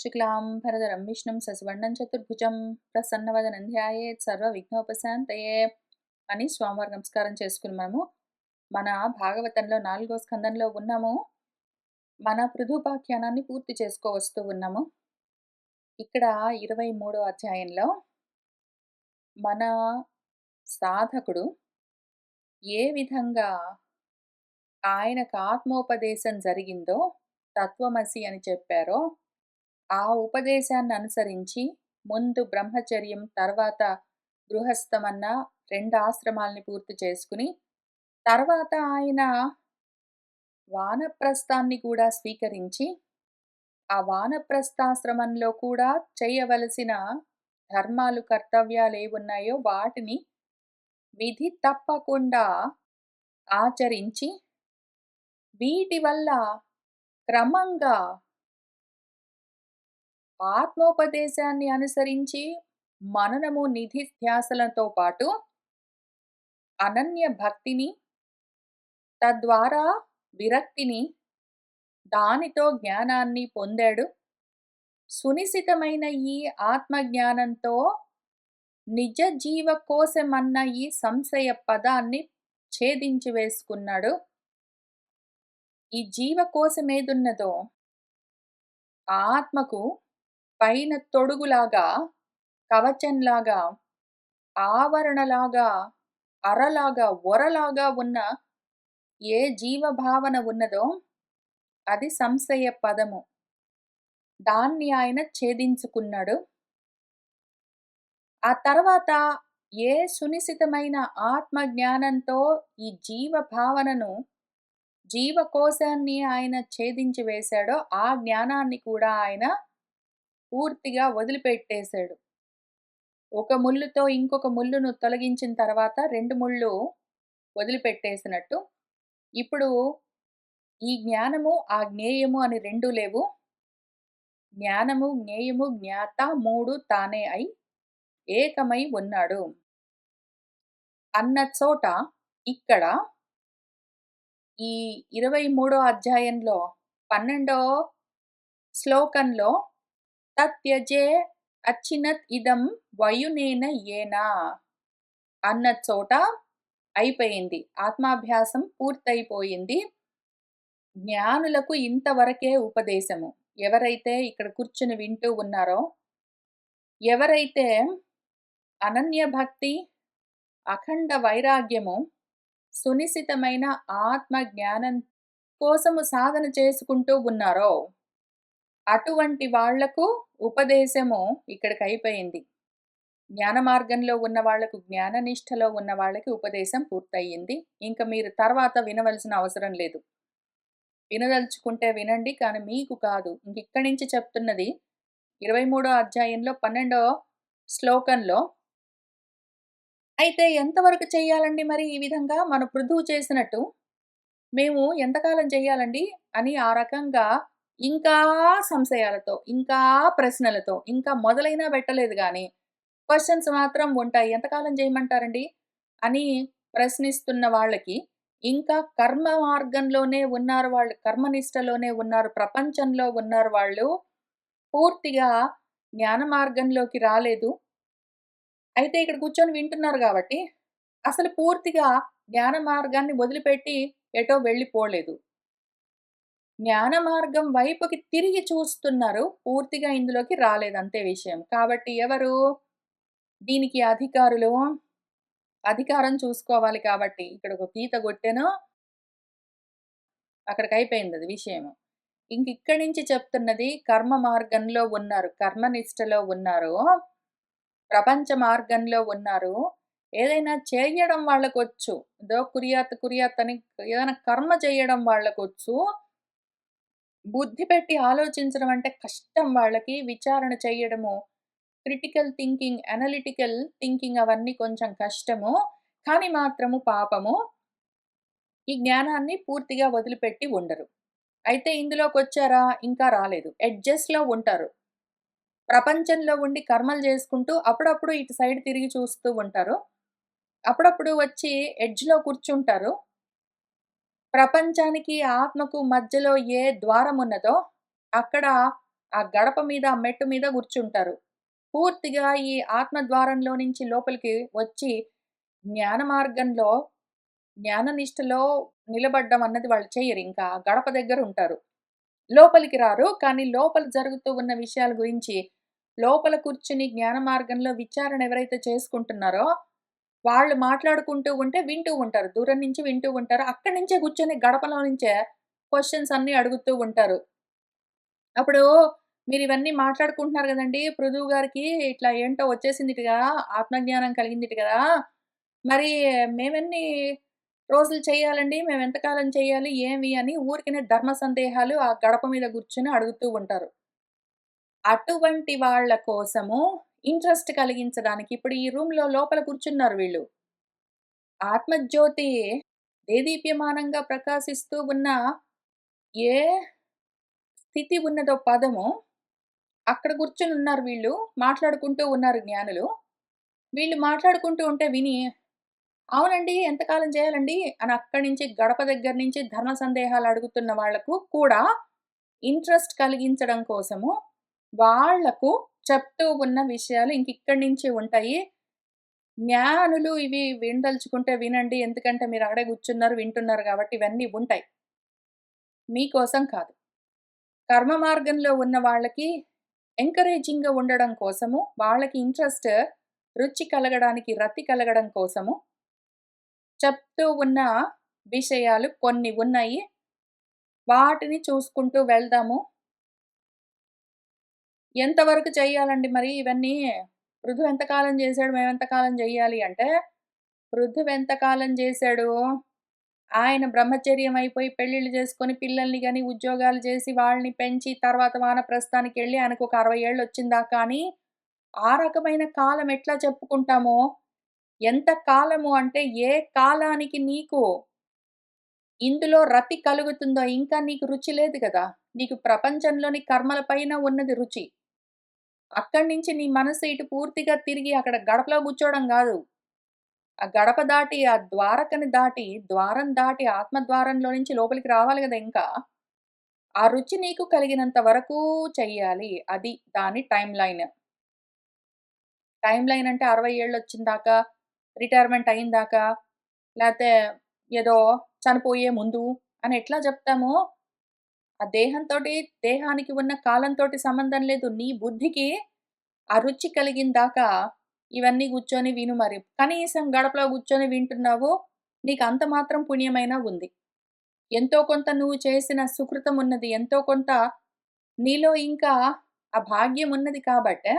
శుక్లాంబరధరం విష్ణుం శశివర్ణం చతుర్భుజం ప్రసన్నవదనం ధ్యాయేత్ సర్వవిఘ్నోపశాంతయే అని స్వామివారి నమస్కారం చేసుకుని మన భాగవతంలో 4వ స్కందంలో ఉన్నాము. మన పృథుపాఖ్యానాన్ని పూర్తి చేసుకోవస్తూ ఉన్నాము. ఇక్కడ 23వ అధ్యాయంలో మన సాధకుడు ఏ విధంగా ఆయనకు ఆత్మోపదేశం జరిగిందో, తత్వమసి అని చెప్పారో, ఆ ఉపదేశాన్ని అనుసరించి ముందు బ్రహ్మచర్యం, తర్వాత గృహస్థమన్న 2 ఆశ్రమాల్ని పూర్తి చేసుకుని, తర్వాత ఆయన వానప్రస్థాన్ని కూడా స్వీకరించి, ఆ వానప్రస్థాశ్రమంలో కూడా చేయవలసిన ధర్మాలు, కర్తవ్యాలేవున్నాయో వాటిని విధి తప్పకుండా ఆచరించి, వీటి వల్ల క్రమంగా ఆత్మోపదేశాన్ని అనుసరించి మననము, నిధిధ్యాసలతో పాటు అనన్య భక్తిని, తద్వారా విరక్తిని, దానితో జ్ఞానాన్ని పొందాడు. సునిశితమైన ఈ ఆత్మజ్ఞానంతో నిజ జీవ కోశమన్న ఈ సంశయ పదాన్ని ఛేదించి వేసుకున్నాడు. ఈ జీవకోశమేదున్నదో ఆత్మకు పైన తొడుగులాగా, కవచంలాగా, ఆవరణలాగా, అరలాగా, ఒరలాగా ఉన్న ఏ జీవభావన ఉన్నదో అది సంశయ పదము. దాన్ని ఆయన ఛేదించుకున్నాడు. ఆ తర్వాత ఏ సునిశితమైన ఆత్మజ్ఞానంతో ఈ జీవభావనను, జీవకోశాన్ని ఆయన ఛేదించి వేశాడో ఆ జ్ఞానాన్ని కూడా ఆయన పూర్తిగా వదిలిపెట్టేశాడు. ఒక ముళ్ళుతో ఇంకొక ముళ్ళును తొలగించిన తర్వాత 2 ముళ్ళు వదిలిపెట్టేసినట్టు, ఇప్పుడు ఈ జ్ఞానము, ఆ జ్ఞేయము అని 2 లేవు. జ్ఞానము, జ్ఞేయము, జ్ఞాత 3 తానే అయి ఏకమై ఉన్నాడు అన్న చోట ఇక్కడ ఈ 23వ అధ్యాయంలో 12వ శ్లోకంలో తత్యజే అచ్చినత్ ఇదం వయునేన ఏనా అన్న చోట అయిపోయింది. ఆత్మాభ్యాసం పూర్తయిపోయింది. జ్ఞానులకు ఇంతవరకే ఉపదేశము. ఎవరైతే ఇక్కడ కూర్చుని వింటూ ఉన్నారో, ఎవరైతే అనన్య భక్తి, అఖండ వైరాగ్యము, సునిశితమైన ఆత్మ జ్ఞానం కోసము సాధన చేసుకుంటూ ఉన్నారో, అటువంటి వాళ్లకు ఉపదేశము ఇక్కడికి అయిపోయింది. జ్ఞాన మార్గంలో ఉన్న వాళ్లకు, జ్ఞాననిష్టలో ఉన్న వాళ్ళకి ఉపదేశం పూర్తయింది. ఇంకా మీరు తర్వాత వినవలసిన అవసరం లేదు. వినదలుచుకుంటే వినండి, కానీ మీకు కాదు. ఇక్కడి నుంచి చెప్తున్నది 23వ అధ్యాయంలో 12వ శ్లోకంలో. అయితే ఎంతవరకు చెయ్యాలండి మరి ఈ విధంగా మన పృథువు చేసినట్టు? మేము ఎంతకాలం చెయ్యాలండి అని ఆ రకంగా ఇంకా సంశయాలతో, ఇంకా ప్రశ్నలతో, ఇంకా మొదలైనా పెట్టలేదు గాని క్వశ్చన్స్ మాత్రం ఉంటాయి. ఎంతకాలం చేయమంటారండి అని ప్రశ్నిస్తున్న వాళ్ళకి, ఇంకా కర్మ మార్గంలోనే ఉన్నారు వాళ్ళు, కర్మనిష్టలోనే ఉన్నారు, ప్రపంచంలో ఉన్నారు వాళ్ళు, పూర్తిగా జ్ఞాన మార్గంలోకి రాలేదు. అయితే ఇక్కడ కూర్చొని వింటున్నారు కాబట్టి అసలు పూర్తిగా జ్ఞాన మార్గాన్ని వదిలిపెట్టి ఎటో వెళ్ళిపోలేదు. జ్ఞాన మార్గం వైపుకి తిరిగి చూస్తున్నారు, పూర్తిగా ఇందులోకి రాలేదు, అంతే విషయం. కాబట్టి ఎవరు దీనికి అధికారులు? అధికారం చూసుకోవాలి. కాబట్టి ఇక్కడ ఒక గీత కొట్టెను, అక్కడికి అయిపోయింది అది విషయము. ఇక్కడి నుంచి చెప్తున్నది కర్మ మార్గంలో ఉన్నారు, కర్మనిష్టలో ఉన్నారు, ప్రపంచ మార్గంలో ఉన్నారు. ఏదైనా చేయడం వాళ్ళకొచ్చు, ఏదో కురియాత్ అని ఏదైనా కర్మ చేయడం వాళ్ళకొచ్చు. బుద్ధి పెట్టి ఆలోచించడం అంటే కష్టం వాళ్ళకి. విచారణ చేయడము, క్రిటికల్ థింకింగ్, అనలిటికల్ థింకింగ్ అవన్నీ కొంచెం కష్టము. కానీ మాత్రము పాపము ఈ జ్ఞానాన్ని పూర్తిగా వదిలిపెట్టి ఉండరు. అయితే ఇందులోకొచ్చారా? ఇంకా రాలేదు. ఎడ్జెస్‌లో ఉంటారు. ప్రపంచంలో ఉండి కర్మలు చేసుకుంటూ అప్పుడప్పుడు ఇటు సైడ్ తిరిగి చూస్తూ ఉంటారు. అప్పుడప్పుడు వచ్చి ఎడ్జ్‌లో కూర్చుంటారు. ప్రపంచానికి, ఆత్మకు మధ్యలో ఏ ద్వారం ఉన్నదో అక్కడ ఆ గడప మీద, ఆ మెట్టు మీద కూర్చుంటారు. పూర్తిగా ఈ ఆత్మద్వారంలో నుంచి లోపలికి వచ్చి జ్ఞాన మార్గంలో, జ్ఞాననిష్టలో నిలబడ్డం అన్నది వాళ్ళు చెయ్యరింకా. గడప దగ్గరుంటారు. లోపలికి రారు. కానీ లోపల జరుగుతూ ఉన్న విషయాల గురించి లోపల కూర్చొని జ్ఞాన మార్గంలో విచారణ ఎవరైతే చేసుకుంటున్నారో, వాళ్ళు మాట్లాడుకుంటూ ఉంటే వింటూ ఉంటారు. దూరం నుంచి వింటూ ఉంటారు. అక్కడి నుంచే కూర్చొని గడపలో నుంచే క్వెషన్స్ అన్నీ అడుగుతూ ఉంటారు. అప్పుడు మీరివన్నీ మాట్లాడుకుంటున్నారు గదండీ! పృథువు గారికి ఇట్లా ఏంటో వచ్చేసిందిట గదా! ఆత్మజ్ఞానం కలిగిందిట గదా! మరి మేమెన్ని రోజులు చేయాలండి? మేమెంతకాలం చేయాలి? ఏమి? అని ఊరికనే ధర్మ సందేహాలు ఆ గడప మీద గూర్చొని అడుగుతూ ఉంటారు. అటువంటి వాళ్ళ కోసము ఇంట్రెస్ట్ కలిగించడానికి ఇప్పుడు ఈ రూమ్‌లో లోపల కూర్చున్నారు వీళ్ళు. ఆత్మజ్యోతి దేదీప్యమానంగా ప్రకాశిస్తూ ఉన్న ఏ స్థితి ఉన్నదో పదము అక్కడ కూర్చొనున్నారు వీళ్ళు. మాట్లాడుకుంటూ ఉన్నారు జ్ఞానులు. వీళ్ళు మాట్లాడుకుంటూ ఉంటే విని, అవునండి. ఎంతకాలం చేయాలండి? అని అక్కడి నుంచి గడప దగ్గర నుంచి ధర్మ సందేహాలు అడుగుతున్న వాళ్ళకు కూడా ఇంట్రెస్ట్ కలిగించడం కోసము, వాళ్లకు చెప్తూ ఉన్న విషయాలు ఇంకిక్కడి నుంచి ఉంటాయి. జ్ఞానులు ఇవి వినదలుచుకుంటే వినండి. ఎందుకంటే మీరు అక్కడే కూర్చున్నారు, వింటున్నారు కాబట్టి ఇవన్నీ ఉంటాయి. మీకోసం కాదు. కర్మ మార్గంలో ఉన్న వాళ్ళకి ఎంకరేజింగ్‌గా ఉండడం కోసము, వాళ్ళకి ఇంట్రెస్ట్ రుచి కలగడానికి, రతి కలగడం కోసము చెప్తూ ఉన్న విషయాలు కొన్ని ఉన్నాయి. వాటిని చూసుకుంటూ వెళ్దాము. ఎంతవరకు చేయాలండి మరి ఇవన్నీ? పృథు ఎంతకాలం చేశాడు? మేమెంతకాలం జెయ్యాలి అంటే, పృథువు ఎంతకాలం జేశాడు? ఆయన బ్రహ్మచర్యం అయిపోయి పెళ్ళిళ్ళు చేసుకొని పిల్లల్ని గాని, ఉద్యోగాలు చేసి వాళ్ళని పెంచి తర్వాత వానప్రస్థానికెళ్ళి ఆయనకొక 60 ఏళ్ళొచ్చిందాకా అని, ఆ రకమైన కాలం ఎట్లా చెప్పుకుంటామో, ఎంత కాలము అంటే ఏ కాలానికి నీకు ఇందులో రతి కలుగుతుందో ఇంకా నీకు రుచి లేదు గదా! నీకు ప్రపంచంలోని కర్మల పైన ఉన్నది రుచి. అక్కడి నుంచి నీ మనసు ఇటు పూర్తిగా తిరిగి అక్కడ గడపలో కూర్చోవడం గాదు. ఆ గడప దాటి, ఆ ద్వారకని దాటి, ద్వారం దాటి ఆత్మద్వారంలో నుంచి లోపలికి రావాలి గదా ఇంకా. ఆ రుచి నీకు కలిగినంత వరకు చెయ్యాలి. అది దాని టైమ్‌లైన్. టైమ్‌లైన్ అంటే 60 ఏళ్ళొచ్చిందాకా, రిటైర్మెంట్ అయిందాకా, లేతే ఏదో చనిపోయే ముందు అని ఎట్లా జెప్తాము? ఆ దేహానికి ఉన్న కాలంతోటి సంబంధం లేదు. నీ బుద్ధికి ఆ రుచి కలిగిందాకా ఇవన్నీ గూర్చొని విను మరి. కనీసం గడపలో గూర్చొని వింటున్నావు. నీకంత మాత్రం పుణ్యమైనా ఉంది. ఎంతో కొంత నువ్వు చేసిన సుకృతం ఉన్నది. ఎంతో కొంత నీలో ఇంకా ఆ భాగ్యం ఉన్నది కాబట్టే,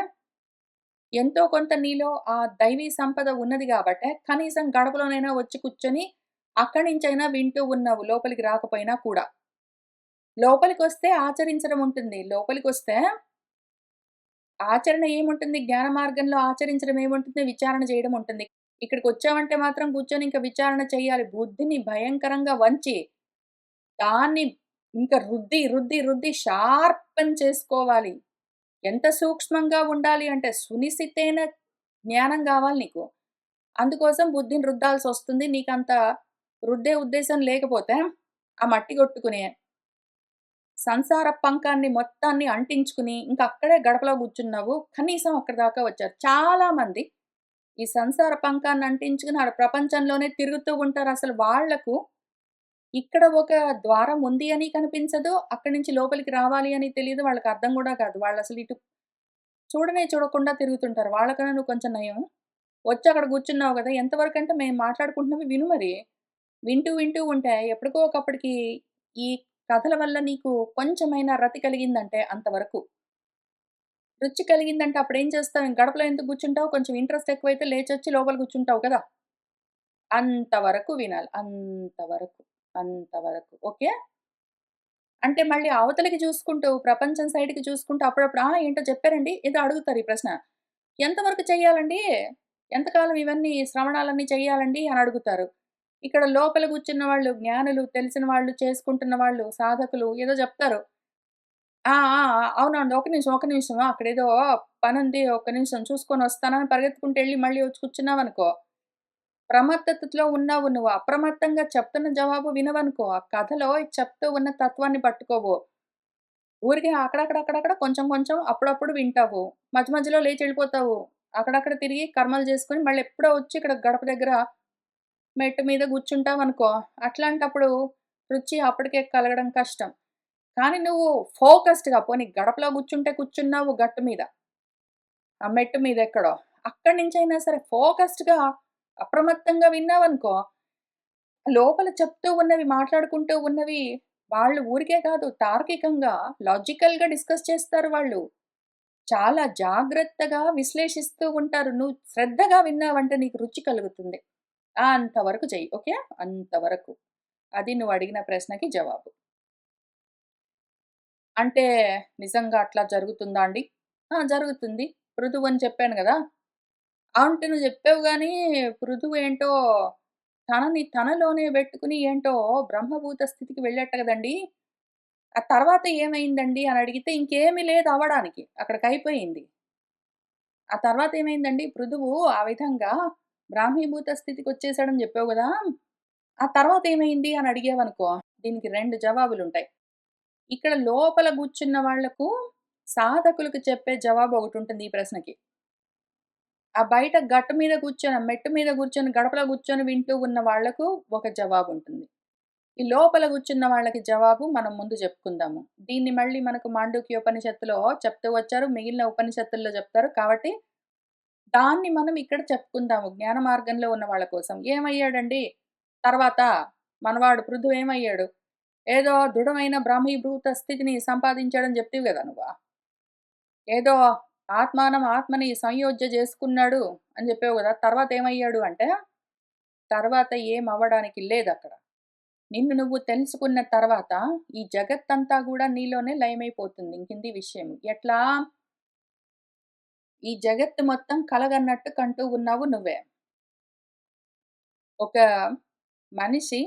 ఎంతో కొంత నీలో ఆ దైవీ సంపద ఉన్నది గాబట్టే, కనీసం గడపలోనైనా వచ్చి కూర్చొని అక్కడి నుంచైనా వింటూ ఉన్నావు లోపలికి రాకపోయినా కూడా. లోపలికొస్తే ఆచరించడం ఉంటుంది. లోపలికొస్తే ఆచరణ ఏముంటుంది? జ్ఞాన మార్గంలో ఆచరించడం ఏముంటుంది? విచారణ చేయడం ఉంటుంది. ఇక్కడికొచ్చామంటే మాత్రం కూర్చొని ఇంక విచారణ చేయాలి. బుద్ధిని భయంకరంగా వంచి, దాన్ని ఇంక రుద్ది, రుద్ది, రుద్ది షార్పన్ చేసుకోవాలి. ఎంత సూక్ష్మంగా ఉండాలి అంటే, సునిశితైన జ్ఞానం గావాలి నీకు. అందుకోసం బుద్ధిని రుద్దాల్సొస్తుంది. నీకంత రుద్దే ఉద్దేశం లేకపోతే, ఆ మట్టి గొట్టుకుని సంసార పంకాన్ని మొత్తాన్ని అంటించుకుని, ఇంక అక్కడే గడపలో గూర్చున్నావు. కనీసం అక్కడి దాకా వచ్చారు. చాలామంది ఈ సంసార పంకాన్ని అంటించుకుని ఆడ ప్రపంచంలోనే తిరుగుతూ ఉంటారు. అసలు వాళ్ళకు ఇక్కడ ఒక ద్వారం ఉంది అని కనిపించదు. అక్కడి నుంచి లోపలికి రావాలి అని తెలీదు. వాళ్ళకి అర్థం గూడా కాదు. వాళ్ళసలు ఇటు చూడనే చూడకుండా తిరుగుతుంటారు. వాళ్ళకన్నా నువ్వు కొంచెం నయం. వచ్చి అక్కడ గూర్చున్నావు గదా! ఎంతవరకంటే మేము మాట్లాడుకుంటున్నవి విను మరి. వింటూ, వింటూ ఉంటే ఎప్పటికో ఒకప్పటికి ఈ కథల వల్ల నీకు కొంచెమైనా రతి కలిగిందంటే అంతవరకు. రుచి కలిగిందంటే అప్పుడేం చేస్తావు? ఇంక గడపలో ఎందుకు కూర్చుంటావు? కొంచెం ఇంట్రెస్ట్ ఎక్కువైతే లేచొచ్చి లోపల కూర్చుంటావు కదా! అంతవరకు వినాలి. అంతవరకు. అంతవరకు. ఓకే. అంటే మళ్ళీ అవతలికి చూసుకుంటూ, ప్రపంచం సైడ్‌కి చూసుకుంటూ అప్పుడప్పుడు ఏంటో చెప్పారండి? ఏదో అడుగుతారు ఈ ప్రశ్న. ఎంతవరకు చేయాలండి? ఎంతకాలం ఇవన్నీ శ్రవణాలన్నీ చేయాలండి? అని అడుగుతారు. ఇక్కడ లోపల కూర్చున్న వాళ్ళు, జ్ఞానులు, తెలిసిన వాళ్ళు, చేసుకుంటున్న వాళ్ళు, సాధకులు ఏదో చెప్తారు. ఆ! ఆ! ఆ! అవునండి. ఒక నిమిషం, ఒక నిమిషం. అక్కడేదో పనుంది. ఒక్క నిమిషం చూసుకొనొస్తానని పరిగెత్తుకుంటెళ్లి మళ్ళీ వచ్చి కూర్చున్నావనుకో, ప్రమత్తతలో ఉన్నావు నువ్వు. అప్రమత్తంగా చెప్తున్న జవాబు వినవనుకో, ఆ కథలో చెప్తూ ఉన్న తత్వాన్ని పట్టుకోవు. ఊరికే అక్కడక్కడ కొంచెం కొంచెం అప్పుడప్పుడు వింటావు. మధ్య మధ్యలో లేచి ఎళ్ళిపోతావు. అక్కడక్కడ తిరిగి కర్మలు చేసుకొని మళ్ళీ ఎప్పుడో వచ్చి ఇక్కడ గడప దగ్గర మెట్టు మీద కూర్చుంటావనుకో, అట్లాంటప్పుడు రుచి అప్పటికే కలగడం కష్టం. కానీ నువ్వు ఫోకస్డ్‌గా పోనీ గడపలో కూర్చుంటే కూర్చున్నావు గట్టు మీద. ఆ మెట్టు మీదెక్కడో. అక్కడి నుంచైనా సరే ఫోకస్డ్‌గా అప్రమత్తంగా విన్నావనుకో, లోపల చెప్తూ ఉన్నవి, మాట్లాడుకుంటూ ఉన్నవి వాళ్ళు ఊరికే కాదు తార్కికంగా, లాజికల్‌గా డిస్కస్ చేస్తారు వాళ్ళు. చాలా జాగ్రత్తగా విశ్లేషిస్తూ ఉంటారు. నువ్వు శ్రద్ధగా విన్నావంటే నీకు రుచి కలుగుతుంది. అంతవరకు చెయ్యి. ఓకే. అంతవరకు. అది నువ్వు అడిగిన ప్రశ్నకి జవాబు. అంటే నిజంగా అట్లా జరుగుతుందా అండి? ఆ! జరుగుతుంది. పృథువని చెప్పాను గదా! అంటే నువ్వు జెప్పావు గానీ, పృథువేంటో తనని తనలోనే బెట్టుకుని ఏంటో బ్రహ్మభూత స్థితికి వెళ్ళాట గదండీ! ఆ తర్వాత ఏమైందండి అని అడిగితే ఇంకేమి లేదు అవ్వడానికి. అక్కడికయిపోయింది. ఆ తర్వాత ఏమైందండి పృథువు ఆ విధంగా బ్రాహ్మీభూత స్థితికొచ్చేసాడని జెప్పావు గదా! ఆ తర్వాత ఏమైంది అని అడిగావనుకో, దీనికి 2 జవాబులుంటాయి. ఇక్కడ లోపల గూర్చున్న వాళ్లకు సాధకులకు చెప్పే జవాబు ఒకటుంటుంది ఈ ప్రశ్నకి. ఆ బయట గట్టు మీద కూర్చొని, మెట్టు మీద కూర్చొని, గడపలో కూర్చొని వింటూ ఉన్న వాళ్లకు ఒక జవాబుంటుంది. ఈ లోపల కూర్చున్న వాళ్ళకి జవాబు మనం ముందు చెప్పుకుందాము. దీన్ని మళ్ళీ మనకు మాండూక్య ఉపనిషత్తులో చెప్తూ వచ్చారు. మిగిలిన ఉపనిషత్తుల్లో చెప్తారు. కాబట్టి దాన్ని మనం ఇక్కడ చెప్పుకుందాము. జ్ఞాన మార్గంలో ఉన్న వాళ్ళ కోసం. ఏమయ్యాడండి? తర్వాత మనవాడు పృథు ఏమయ్యాడు? ఏదో దృఢమైన బ్రాహ్మీభూత స్థితిని సంపాదించాడని జెప్తివి గదా నువ్వు. ఏదో ఆత్మని సంయోజ్య జేసుకున్నాడు అని జెప్పావు గదా! తర్వాతేమయ్యాడు అంటే, తర్వాత ఏమవ్వడానికి లేదక్కడ. నిన్ను నువ్వు తెలుసుకున్న తర్వాత, ఈ జగత్తంతా గూడా నీలోనే లయమైపోతుంది. ఇంకింది విషయం. ఎట్లా? ఈ జగత్తు మొత్తం కలగన్నట్టు కంటూ ఉన్నావు నువ్వే. ఒక మనిషి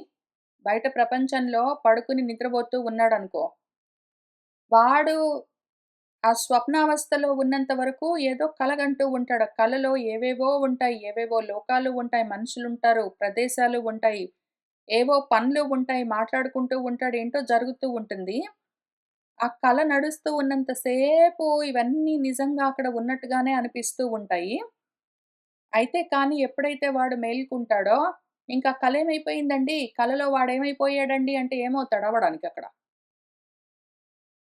బయట ప్రపంచంలో పడుకుని నిద్రపోతూ ఉన్నాడనుకో, వాడు ఆ స్వప్నావస్థలో ఉన్నంత వరకు ఏదో కలగంటూ ఉంటాడు. ఆ కలలో ఏవేవో ఉంటాయి. ఏవేవో లోకాలు ఉంటాయి. మనుషులుంటారు. ప్రదేశాలు ఉంటాయి. ఏవో పనులు ఉంటాయి. మాట్లాడుకుంటూ ఉంటాడు. ఏంటో జరుగుతూ ఉంటుంది. ఆ కల నడుస్తూ ఉన్నంత సేపు ఇవన్నీ నిజంగా అక్కడ ఉన్నట్టుగానే అనిపిస్తూ ఉంటాయి. అయితే కానీ ఎప్పుడైతే వాడు మేలుకుంటాడో, ఇంకా కలేమైపోయిందండి, కలలో వాడేమైపోయాడండి అంటే ఏమవుతాడు అవ్వడానికక్కడ?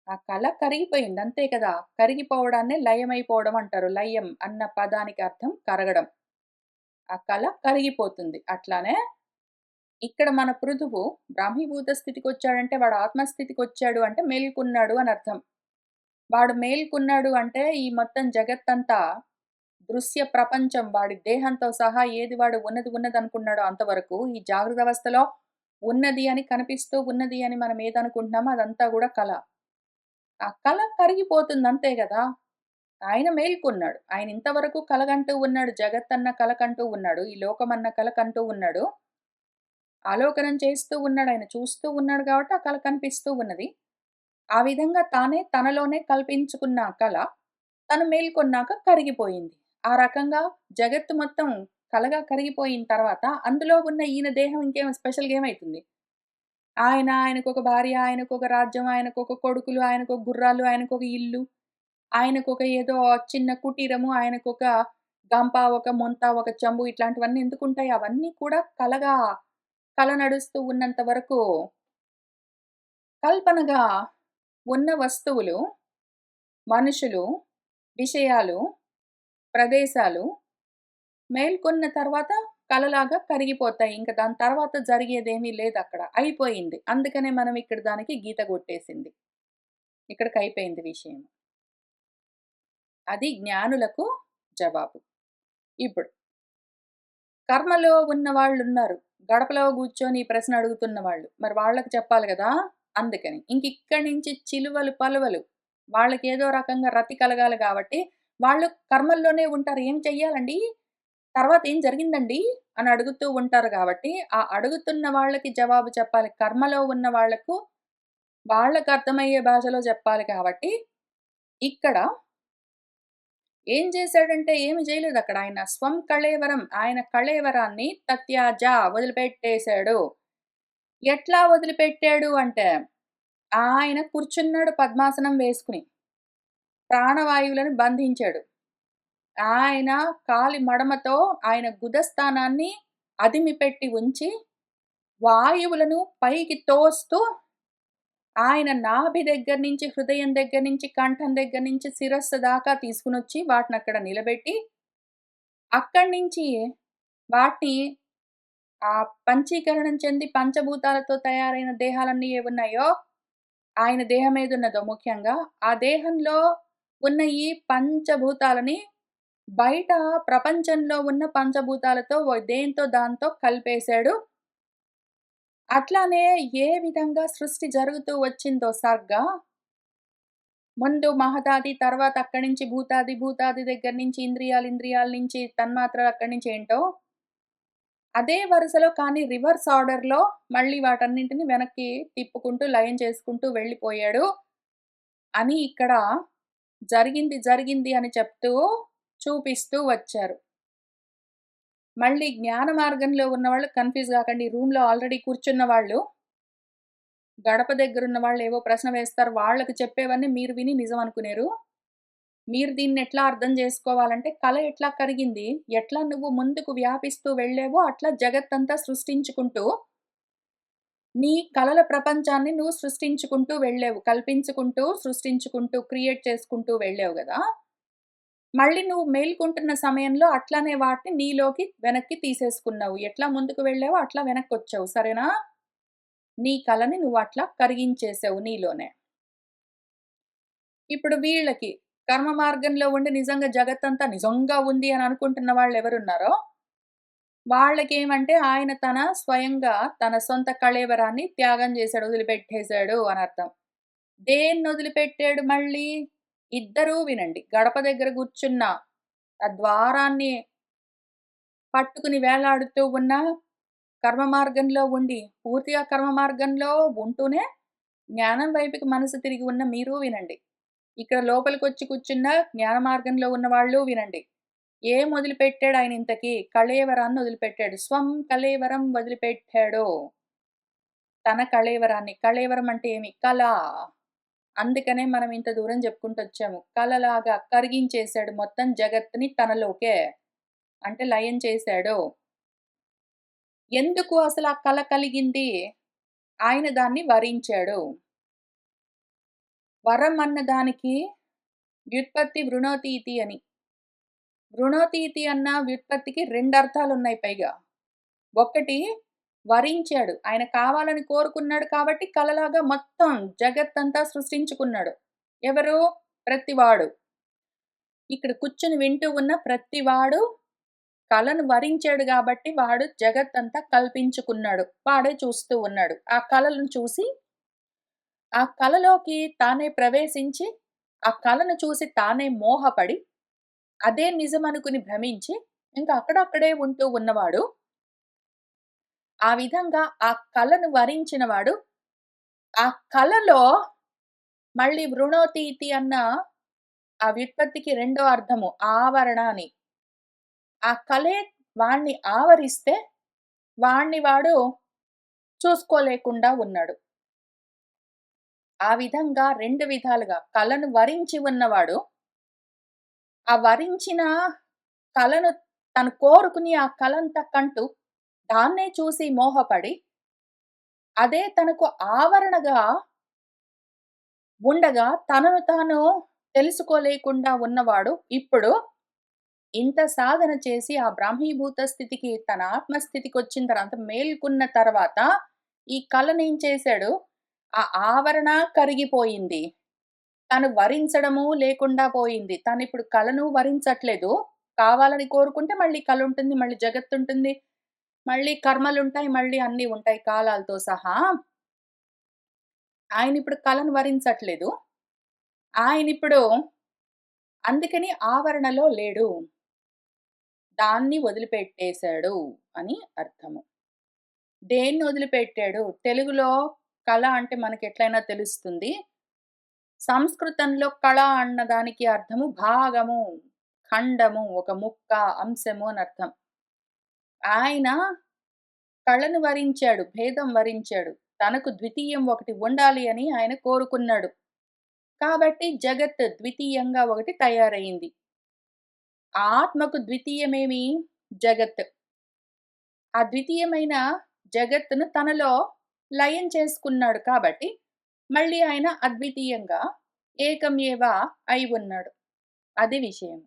ఆ కల కరిగిపోయింది. అంతే కదా! కరిగిపోవడాన్నే లయమైపోవడం అంటారు. లయం అన్న పదానికి అర్థం కరగడం. ఆ కల కరిగిపోతుంది. అట్లానే ఇక్కడ మన పృథువు బ్రాహ్మీభూత స్థితికొచ్చాడంటే వాడు ఆత్మస్థితికొచ్చాడు అంటే మేలుకున్నాడు అని అర్థం. వాడు మేల్కున్నాడు అంటే ఈ మొత్తం జగత్తంతా దృశ్య ప్రపంచం వాడి దేహంతో సహా ఏది వాడు ఉన్నది ఉన్నదనుకున్నాడో అంతవరకు ఈ జాగ్రత్త అవస్థలో ఉన్నది అని కనిపిస్తూ ఉన్నది అని మనం ఏదనుకుంటున్నామో అదంతా గూడా కల. ఆ కల కరిగిపోతుంది అంతే గదా! ఆయన మేల్కొన్నాడు. ఆయన ఇంతవరకు కలగంటూ ఉన్నాడు. జగత్తన్న కలకంటూ ఉన్నాడు. ఈ లోకమన్న కలకంటూ ఉన్నాడు. ఆలోకనం చేస్తూ ఉన్నాడు. ఆయన చూస్తూ ఉన్నాడు గాబట్టి ఆ కల కనిపిస్తూ ఉన్నది. ఆ విధంగా తానే తనలోనే కల్పించుకున్న కల, తను మేల్కొన్నాక కరిగిపోయింది. ఆ రకంగా జగత్తు మొత్తం కలగా కరిగిపోయిన తర్వాత అందులో ఉన్న ఈయన దేహం ఇంకేం స్పెషల్‌గా ఏమైతుంది? ఆయనకొక భార్య, ఆయనకొక రాజ్యం, ఆయనకొక కొడుకులు, ఆయనకొక గుర్రాలు, ఆయనకొక ఇల్లు, ఆయనకొక ఏదో చిన్న కుటీరము, ఆయనకొక గంప, ఒక ముంత, ఒక చెంబు ఇట్లాంటివన్నీ ఎందుకుంటాయి? అవన్నీ కూడా కల నడుస్తూ ఉన్నంత వరకు కల్పనగా ఉన్న వస్తువులు, మనుషులు, విషయాలు, ప్రదేశాలు మేల్కొన్న తర్వాత కలలాగా కరిగిపోతాయి. ఇంక దాని తర్వాత జరిగేదేమీ లేదక్కడ. అయిపోయింది. అందుకనే మనం ఇక్కడ దానికి గీత గొట్టేసింది. ఇక్కడికయిపోయింది విషయం. అది జ్ఞానులకు జవాబు. ఇప్పుడు కర్మలో ఉన్న వాళ్ళున్నారు. గడపలో గూర్చొని ఈ ప్రశ్న అడుగుతున్న వాళ్ళు. మరి వాళ్ళకి చెప్పాలి గదా! అందుకని. ఇంకిక్కడి నుంచి చిలువలు, పలువలు వాళ్ళకేదో రకంగా రతి కలగాలి గాబట్టి, వాళ్ళు కర్మల్లోనే ఉంటారు. ఏం చెయ్యాలండి? తర్వాత ఏం జరిగిందండి? అని అడుగుతూ ఉంటారు గాబట్టి, ఆ అడుగుతున్న వాళ్ళకి జవాబు చెప్పాలి. కర్మలో ఉన్న వాళ్ళకు వాళ్ళకర్థమయ్యే భాషలో జెప్పాలి కాబట్టి, ఇక్కడ ఏం చేశాడంటే ఏమి జేయలేదక్కడ. ఆయన స్వం కళేవరం. ఆయన కళేవరాన్ని తత్యాజ వదిలిపెట్టేశాడు. ఎట్లా వదిలిపెట్టాడు అంటే, ఆయన కూర్చున్నాడు పద్మాసనం వేసుకుని. ప్రాణవాయువులను బంధించాడు. ఆయన కాలి మడమతో ఆయన గుదస్థానాన్ని అదిమిపెట్టి ఉంచి, వాయువులను పైకి తోస్తూ, ఆయన నాభి దగ్గర నుంచి, హృదయం దగ్గర నుంచి, కంఠం దగ్గర నుంచి శిరస్సు దాకా తీసుకొనొచ్చి వాటినక్కడ నిలబెట్టి, అక్కడి నుంచి వాటిని పంచీకరణం చెంది పంచభూతాలతో తయారైన దేహాలన్నీ ఏవున్నాయో, ఆయన దేహం ఏదున్నదో ముఖ్యంగా, ఆ దేహంలో ఉన్న ఈ పంచభూతాలని బయట ప్రపంచంలో ఉన్న పంచభూతాలతో దేంతో దాంతో కలిపేశాడు. అట్లానే ఏ విధంగా సృష్టి జరుగుతూ వచ్చిందో సర్గా, ముందు మహదాది, తర్వాత అక్కడి నుంచి భూతాది, భూతాది దగ్గర నుంచి ఇంద్రియాలు, ఇంద్రియాల నుంచి తన్మాత్రలు, అక్కడి నుంచి ఏంటో, అదే వరుసలో కానీ రివర్స్ ఆర్డర్‌లో మళ్ళీ వాటన్నింటిని వెనక్కి తిప్పుకుంటూ, లయం చేసుకుంటూ వెళ్ళిపోయాడు అని ఇక్కడ జరిగింది, జరిగింది అని చెప్తూ, చూపిస్తూ వచ్చారు. మళ్ళీ జ్ఞాన మార్గంలో ఉన్నవాళ్ళు కన్‌ఫ్యూజ్ గాకండి. రూమ్‌లో ఆల్రెడీ కూర్చున్న వాళ్ళు, గడప దగ్గరున్న వాళ్ళు ఏవో ప్రశ్న వేస్తారు. వాళ్ళకి చెప్పేవన్నీ మీరు విని నిజం అనుకునేరు. మీరు దీన్నెట్లా అర్థం జేసుకోవాలంటే, కల ఎట్లా కరిగింది, ఎట్లా నువ్వు ముందుకు వ్యాపిస్తూ వెళ్ళావో అట్లా జగత్తంతా సృష్టించుకుంటూ, నీ కలల ప్రపంచాన్ని నువ్వు సృష్టించుకుంటూ వెళ్ళావు. కల్పించుకుంటూ, సృష్టించుకుంటూ, క్రియేట్ చేసుకుంటూ వెళ్ళావు గదా! మళ్ళీ నువ్వు మేలుకుంటున్న సమయంలో అట్లానే వాటిని నీలోకి వెనక్కి తీసేసుకున్నావు. ఎట్లా ముందుకు వెళ్ళావో అట్లా వెనక్కొచ్చావు. సరేనా? నీ కలని నువ్వు అట్లా కరిగించేసావు నీలోనే. ఇప్పుడు వీళ్ళకి కర్మ మార్గంలో ఉండి నిజంగా జగత్తంతా నిజంగా ఉంది అని అనుకుంటున్న వాళ్ళెవరున్నారో, వాళ్ళకేమంటే ఆయన స్వయంగా తన సొంత కళేబరాన్ని త్యాగం చేశాడు, వదిలిపెట్టేశాడు అనర్థం. దేన్నొదిలిపెట్టాడు మళ్ళీ? ఇద్దరూ వినండి. గడప దగ్గర కూర్చున్న ఆ ద్వారాన్ని పట్టుకుని వేలాడుతూ ఉన్న కర్మ మార్గంలో ఉండి, పూర్తిగా కర్మ మార్గంలో ఉంటూనే జ్ఞానం వైపుకి మనసు తిరిగి ఉన్న మీరు వినండి. ఇక్కడ లోపలికొచ్చి కూర్చున్న జ్ఞాన మార్గంలో ఉన్నవాళ్ళు వినండి. ఏం వదిలిపెట్టాడు ఆయన ఇంతకీ? కళేవరాన్ని వదిలిపెట్టాడు. స్వం కళేవరం వదిలిపెట్టాడు. తన కళేవరాన్ని. కళేవరం అంటే ఏమి? కళ. అందుకనే మనం ఇంత దూరం చెప్పుకుంటొచ్చాము. కలలాగా కరిగించేశాడు మొత్తం జగత్తుని తనలోకే. అంటే లయం చేశాడు. ఎందుకు అసలు ఆ కల కలిగింది? ఆయన దాన్ని వరించాడు. వరం అన్న దానికి వ్యుత్పత్తి వృణోతి ఇతి అని. వృణోతి ఇతి అన్న వ్యుత్పత్తికి 2 అర్థాలున్నాయి పైగా. ఒకటి వరించాడు. ఆయన కావాలని కోరుకున్నాడు కాబట్టి కలలాగా మొత్తం జగత్తంతా సృష్టించుకున్నాడు. ఎవరు? ప్రతివాడు. ఇక్కడ కూర్చొని వింటూ ఉన్న ప్రతివాడు కలను వరించాడు గాబట్టి వాడు జగత్తంతా కల్పించుకున్నాడు. వాడే చూస్తూ ఉన్నాడు. ఆ కలను చూసి, ఆ కలలోకి తానే ప్రవేశించి, ఆ కలను చూసి తానే మోహపడి, అదే నిజమనుకుని భ్రమించి, ఇంక అక్కడక్కడే ఉంటూ ఉన్నవాడు. ఆ విధంగా ఆ కలను వరించినవాడు, ఆ కలలో మళ్ళీ వృణోతి ఇతి అన్న ఆ వ్యుత్పత్తికి రెండో అర్థము ఆవరణ అని. ఆ కలే వాణ్ణి ఆవరిస్తే, వాణ్ణి వాడు చూసుకోలేకుండా ఉన్నాడు. ఆ విధంగా 2 విధాలుగా కలను వరించి ఉన్నవాడు, ఆ వరించిన కలను తను కోరుకుని ఆ కలంతా కంటూ, దాన్నే చూసి మోహపడి, అదే తనకు ఆవరణగా ఉండగా తనను తాను తెలుసుకోలేకుండా ఉన్నవాడు ఇప్పుడు ఇంత సాధన చేసి ఆ బ్రాహ్మీభూత స్థితికి తన ఆత్మస్థితికొచ్చిన తర్వాత మేల్కున్న తర్వాత ఈ కలనేం చేశాడు? ఆ ఆవరణ కరిగిపోయింది. తను వరించడము లేకుండా పోయింది. తనిప్పుడు కలను వరించట్లేదు. కావాలని కోరుకుంటే మళ్ళీ కలుంటుంది, మళ్ళీ జగత్తుంటుంది, మళ్ళీ కర్మలుంటాయి, మళ్ళీ అన్నీ ఉంటాయి కాలాలతో సహా. ఆయనిప్పుడు కలను వరించట్లేదు. ఆయనిప్పుడు అందుకని ఆవరణలో లేడు. దాన్ని వదిలిపెట్టేశాడు అని అర్థము. దేన్ని వదిలిపెట్టాడు? తెలుగులో కళ అంటే మనకెట్లైనా తెలుస్తుంది. సంస్కృతంలో కళ అన్నదానికి అర్థము భాగము, ఖండము, ఒక ముక్క, అంశము అనర్థం. ఆయన కళను వరించాడు, భేదం వరించాడు. తనకు ద్వితీయం ఒకటి ఉండాలి అని ఆయన కోరుకున్నాడు. కాబట్టి జగత్ ద్వితీయంగా ఒకటి తయారయింది. ఆత్మకు ద్వితీయమేమి? జగత్. ఆ ద్వితీయమైన జగత్తును తనలో లయం చేసుకున్నాడు కాబట్టి, మళ్ళీ ఆయన అద్వితీయంగా ఏకం ఏవ అయి ఉన్నాడు. అది విషయం.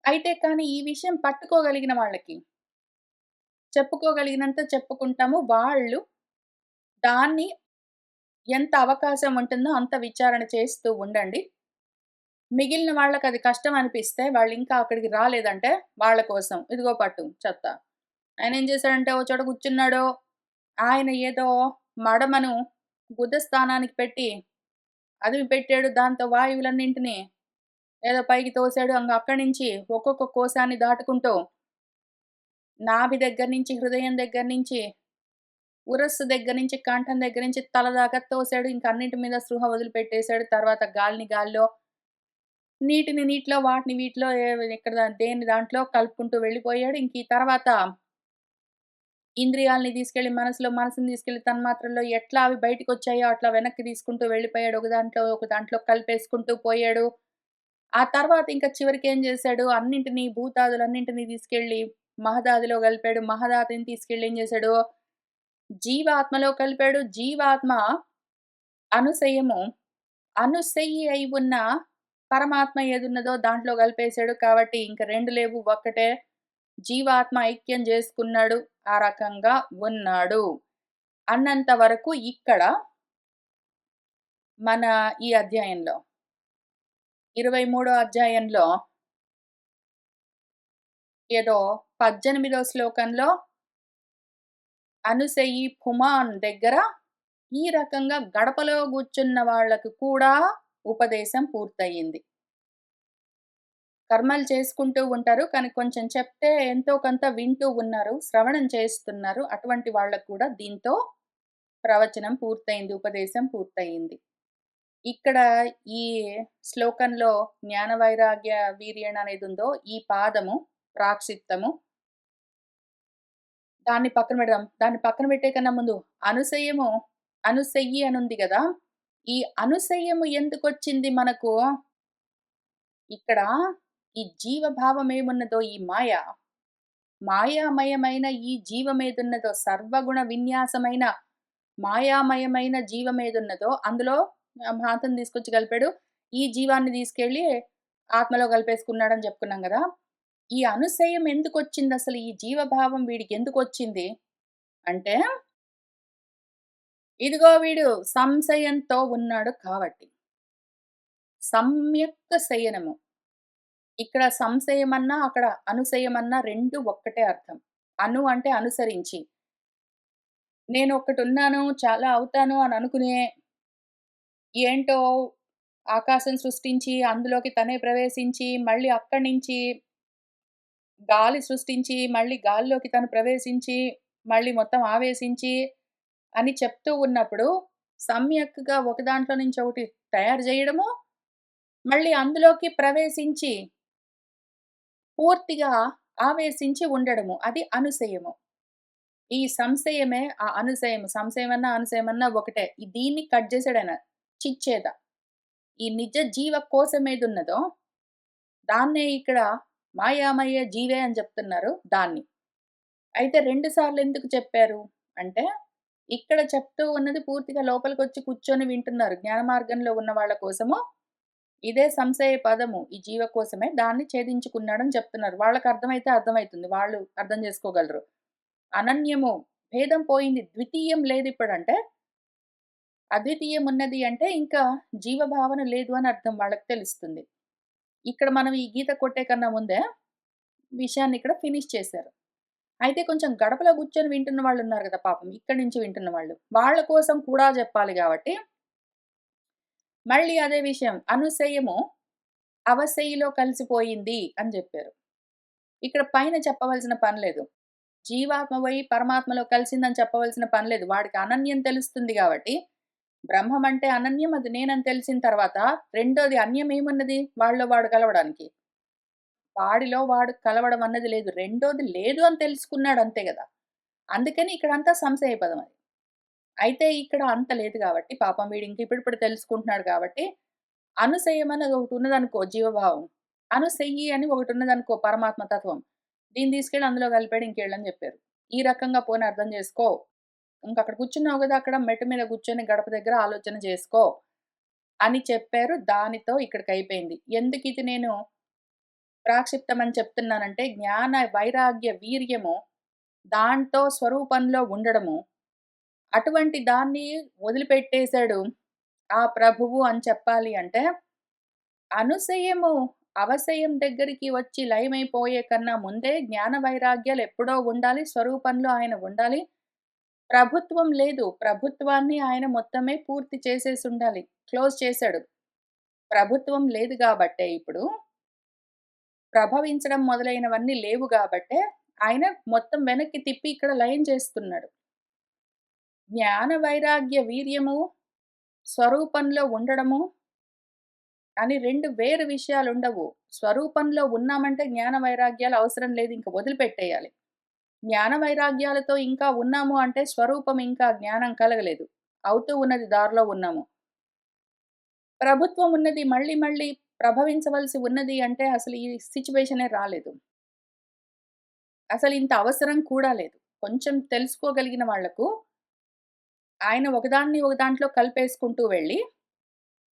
అయితే కానీ ఈ విషయం పట్టుకోగలిగిన వాళ్ళకి, చెప్పుకోగలిగినంత చెప్పుకుంటాము. వాళ్ళు దాన్ని ఎంత అవకాశం ఉంటుందో అంత విచారణ చేస్తూ ఉండండి. మిగిలిన వాళ్ళకది కష్టం అనిపిస్తే, వాళ్ళింకా అక్కడికి రాలేదంటే, వాళ్ళ కోసం ఇదిగో పట్టు చెప్తా. ఆయనేం చేశాడంటే, ఓ చోట కూర్చున్నాడు. ఆయన ఏదో మడమను గుద స్థానానికి పెట్టి, అదిమి పెట్టాడు. దాంతో వాయువులన్నింటిని ఏదో పైకి తోసాడు. అక్కడి నుంచి ఒక్కొక్క కోశాన్ని దాటుకుంటూ, నాభి దగ్గర నుంచి, హృదయం దగ్గర నుంచి, ఉరస్సు దగ్గర నుంచి, కంఠం దగ్గర నుంచి తల దాకా తోసాడు. ఇంక అన్నింటి మీద స్పృహ వదిలిపెట్టేసాడు. తర్వాత గాలిని గాలిలో, నీటిని నీటిలో, వాటిని వీటిలో ఇక్కడ దేన్ని దాంట్లో కలుపుకుంటూ వెళ్ళిపోయాడు. ఇంక ఈ తర్వాత ఇంద్రియాలని తీసుకెళ్ళి మనసుని తీసుకెళ్ళి తన్మాత్రల్లో ఎట్లా అవి బయటికొచ్చాయో అట్లా వెనక్కి తీసుకుంటూ వెళ్ళిపోయాడు. ఒక దాంట్లో కలిపేసుకుంటూ పోయాడు. ఆ తర్వాత ఇంకా చివరికేం చేశాడు, అన్నింటిని భూతాదులన్నింటిని తీసుకెళ్ళి మహదాదిలో కలిపాడు. మహదాదిని తీసుకెళ్ళి ఏం చేశాడు, జీవాత్మలో కలిపాడు. జీవాత్మ అనుసయము, అనుసయ్యి అయి ఉన్న పరమాత్మ ఏదున్నదో దాంట్లో కలిపేశాడు. కాబట్టి ఇంక 2 లేవు, ఒక్కటే. జీవాత్మ ఐక్యం చేసుకున్నాడు. ఆ రకంగా ఉన్నాడు. అన్నంత వరకు ఇక్కడ మన ఈ అధ్యాయంలో 23 అధ్యాయంలో ఏదో 18 శ్లోకంలో అనుసయి పుమాన్ దగ్గర ఈ రకంగా గడపలో కూర్చున్న వాళ్ళకి కూడా ఉపదేశం పూర్తయింది. కర్మలు చేసుకుంటూ ఉంటారు. కానీ కొంచెం చెప్తే ఎంతో కొంత వింటూ ఉన్నారు. శ్రవణం చేస్తున్నారు. అటువంటి వాళ్ళకి కూడా దీంతో ప్రవచనం పూర్తయింది. ఉపదేశం పూర్తయింది. ఇక్కడ ఈ శ్లోకంలో జ్ఞాన వైరాగ్య వీర్యణ అనేది ఉందో ఈ పాదము ప్రాక్షిత్తము. దాన్ని పక్కన పెడదాం. దాన్ని పక్కన పెట్టే కన్నా ముందు అనుసయము, అనుసయ్యి అనుంది గదా! ఈ అనుసయ్యము ఎందుకొచ్చింది మనకు? ఇక్కడ ఈ జీవభావం ఏమున్నదో ఈ మాయామయమైన ఈ జీవమేదున్నదో సర్వగుణ విన్యాసమైన మాయామయమైన జీవమేదున్నదో అందులో భ్రాంతిని తీసుకొచ్చి కలిపాడు. ఈ జీవాన్ని తీసుకెళ్ళి ఆత్మలో కలిపేసుకున్నాడని చెప్పుకున్నాం గదా! ఈ అనుసయం ఎందుకొచ్చిందసలు? ఈ జీవభావం వీడికెందుకొచ్చింది? అంటే, ఇదిగో వీడు సంశయంతో ఉన్నాడు కాబట్టి. సమ్యక్ శయనము. ఇక్కడ సంశయమన్నా, అక్కడ అనుశయమన్నా 2 ఒక్కటే అర్థం. అను అంటే అనుసరించి. నేనొకటున్నాను, చాలా అవుతాను అని అనుకునే, ఏంటో ఆకాశం సృష్టించి, అందులోకి తనే ప్రవేశించి, మళ్ళీ అక్కడి నుంచి గాలి సృష్టించి, మళ్ళీ గాలిలోకి తను ప్రవేశించి, మళ్ళీ మొత్తం ఆవేశించి అని చెప్తూ ఉన్నప్పుడు, సమ్యక్‌గా ఒక దాంట్లో నుంచి ఒకటి తయారు జేయడము, మళ్ళీ అందులోకి ప్రవేశించి, పూర్తిగా ఆవేశించి ఉండడము. అది అనుశయము. ఈ సంశయమే ఆ అనుశయము. సంశయమన్నా, అనుశయమన్నా ఒకటే. దీన్ని కట్ జేసాడాయన. చిచ్ఛేద. ఈ నిజ జీవ కోశమేదున్నదో, దాన్నే ఇక్కడ మాయామయ జీవే అని జెప్తున్నారు దాన్ని. అయితే 2 సార్లు ఎందుకు చెప్పారు? అంటే, ఇక్కడ చెప్తూ ఉన్నది పూర్తిగా లోపలికొచ్చి కూర్చొని వింటున్నారు. జ్ఞాన మార్గంలో ఉన్న వాళ్ళ కోసము ఇదే సంశయ పదము. ఈ జీవ కోసమే దాన్ని ఛేదించుకున్నాడని చెప్తున్నారు. వాళ్ళకి అర్థమైతే అర్థమైతుంది. వాళ్ళు అర్థం చేసుకోగలరు. అనన్యము భేదం పోయింది. ద్వితీయం లేదిప్పుడంటే, అద్వితీయం ఉన్నది అంటే ఇంకా జీవభావన లేదు అని అర్థం వాళ్ళకి తెలుస్తుంది. ఇక్కడ మనం ఈ గీత కొట్టే కన్నా ముందే విషయాన్ని ఇక్కడ ఫినిష్ చేశారు. అయితే కొంచెం గడపలో కూర్చొని వింటున్న వాళ్ళున్నారు గదా పాపం! ఇక్కడి నుంచి వింటున్న వాళ్ళు. వాళ్ళ కోసం కూడా జెప్పాలి గాబట్టి, మళ్ళీ అదే విషయం అనుశయము అవశయిలో కలిసిపోయింది అని జెప్పారు. ఇక్కడ పైన చెప్పవలసిన పని లేదు. జీవాత్మ పోయి పరమాత్మలో కలిసిందని చెప్పవలసిన పని లేదు. వాడికి అనన్యం తెలుస్తుంది గాబట్టి, బ్రహ్మం అంటే అనన్యం, అది నేనని తెలిసిన తర్వాత రెండోది అన్యం ఏమున్నది? వాడిలో వాడు కలవడానికి. వాడిలో వాడు కలవడం అన్నది లేదు. రెండోది లేదు అని తెలుసుకున్నాడు అంతే గదా! అందుకని ఇక్కడంతా సంశయ పదం అది. అయితే ఇక్కడ అంత లేదు గాబట్టి పాపం వీడు ఇంక ఇప్పుడిప్పుడు తెలుసుకుంటున్నాడు గాబట్టి, అనుసెయ్యమని ఒకటున్నదనుకో జీవభావం. అనుసెయ్యి అని ఒకటున్నదనుకో పరమాత్మ తత్వం. దీన్ని తీసుకెళ్ళి అందులో కలిపాడు ఇంకేళ్ళని జెప్పారు. ఈ రకంగా పోనీ అర్థం జేసుకో. ఇంకక్కడ కూర్చున్నావు గదా! అక్కడ మెట్టు మీద కూర్చొని గడప దగ్గర ఆలోచన జేసుకో అని చెప్పారు. దానితో ఇక్కడికయిపోయింది. ఎందుకిది నేను ప్రాక్షిప్తమని చెప్తున్నానంటే, జ్ఞాన, వైరాగ్య, వీర్యము దాంతో స్వరూపంలో ఉండడము, అటువంటి దాన్ని వదిలిపెట్టేసాడు ఆ ప్రభువు అని చెప్పాలి అంటే, అనుసయము అవసయం దగ్గరికి వచ్చి లయమైపోయే కన్నా ముందే జ్ఞాన వైరాగ్యాలు ఎప్పుడో ఉండాలి. స్వరూపంలో ఆయన ఉండాలి. ప్రభుత్వం లేదు. ప్రభుత్వాన్ని ఆయన మొత్తమే పూర్తి చేసేసుండాలి. క్లోజ్ చేశాడు. ప్రభుత్వం లేదు గాబట్టే ఇప్పుడు ప్రభవించడం మొదలైనవన్నీ లేవు గాబట్టే, ఆయన మొత్తం వెనక్కి తిప్పి ఇక్కడ లయం చేస్తున్నాడు. జ్ఞాన వైరాగ్య వీర్యము, స్వరూపంలో ఉండడము అని 2 వేరు విషయాలుండవు. స్వరూపంలో ఉన్నామంటే జ్ఞాన వైరాగ్యాలు అవసరం లేదు. ఇంక వదిలిపెట్టేయాలి. జ్ఞాన వైరాగ్యాలతో ఇంకా ఉన్నాము అంటే స్వరూపం ఇంకా జ్ఞానం కలగలేదు. అవుతూ ఉన్నది దారిలో ఉన్నాము. ప్రభుత్వం ఉన్నది మళ్ళీ మళ్ళీ ప్రభవించవలసి ఉన్నది అంటే అసలు ఈ సిట్యుయేషనే రాలేదు. అసలింత అవసరం కూడా లేదు. కొంచెం తెలుసుకోగలిగిన వాళ్ళకు ఆయన ఒకదాన్ని ఒక దాంట్లో కలిపేసుకుంటూ వెళ్ళి,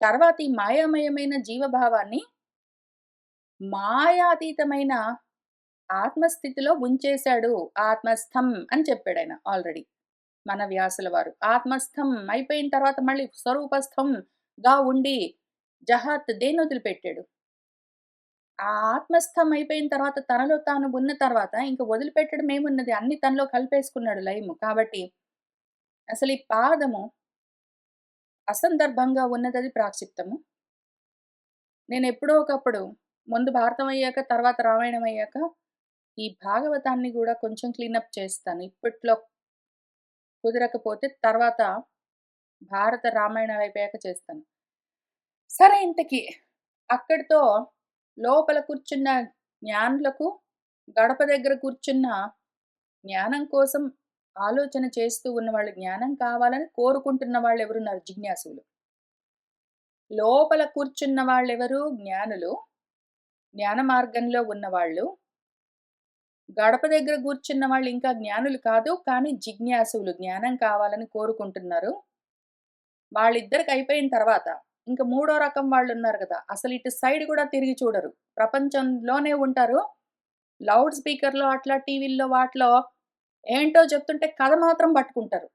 తర్వాత ఈ మాయామయమైన జీవభావాన్ని మాయాతీతమైన ఆత్మస్థితిలో ఉంచేశాడు. ఆత్మస్థం అని చెప్పాడాయన ఆల్రెడీ. మన వ్యాసుల వారు. ఆత్మస్థం అయిపోయిన తర్వాత మళ్ళీ స్వరూపస్థంగా ఉండి జహాత్ దేన్నొదిలిపెట్టాడు? ఆ ఆత్మస్థం అయిపోయిన తర్వాత తనలో తాను ఉన్న తర్వాత ఇంక వదిలిపెట్టడం ఏమున్నది? అన్నీ తనలో కలిపేసుకున్నాడు లయము. కాబట్టి అసలు ఈ పాదము అసందర్భంగా ఉన్నదది ప్రాక్షిప్తము. నేనెప్పుడో ఒకప్పుడు ముందు భారతం అయ్యాక, తర్వాత రామాయణం అయ్యాక ఈ భాగవతాన్ని గూడా కొంచెం క్లీనప్ చేస్తాను. ఇప్పట్లో కుదరకపోతే తర్వాత భారత రామాయణాలయిపోయాక చేస్తాను. సరే ఇంతకీ అక్కడితో లోపల కూర్చున్న జ్ఞానులకు, గడప దగ్గర కూర్చున్న జ్ఞానం కోసం ఆలోచన చేస్తూ ఉన్నవాళ్ళు, జ్ఞానం కావాలని కోరుకుంటున్న వాళ్ళెవరున్నారు? జిజ్ఞాసులు. లోపల కూర్చున్న వాళ్ళెవరు? జ్ఞానులు. జ్ఞాన మార్గంలో ఉన్నవాళ్ళు. గడప దగ్గర కూర్చున్న వాళ్ళు ఇంకా జ్ఞానులు కాదు. కానీ జిజ్ఞాసులు. జ్ఞానం కావాలని కోరుకుంటున్నారు. వాళ్ళిద్దరికి అయిపోయిన తర్వాత, ఇంక మూడో రకం వాళ్ళున్నారు గదా! అసలు ఇటు సైడ్ గూడా తిరిగి చూడరు. ప్రపంచంలోనే ఉంటారు. లౌడ్ స్పీకర్‌లో అట్లా టీవీల్లో వాటిలో ఏంటో చెప్తుంటే కథ మాత్రం పట్టుకుంటారు.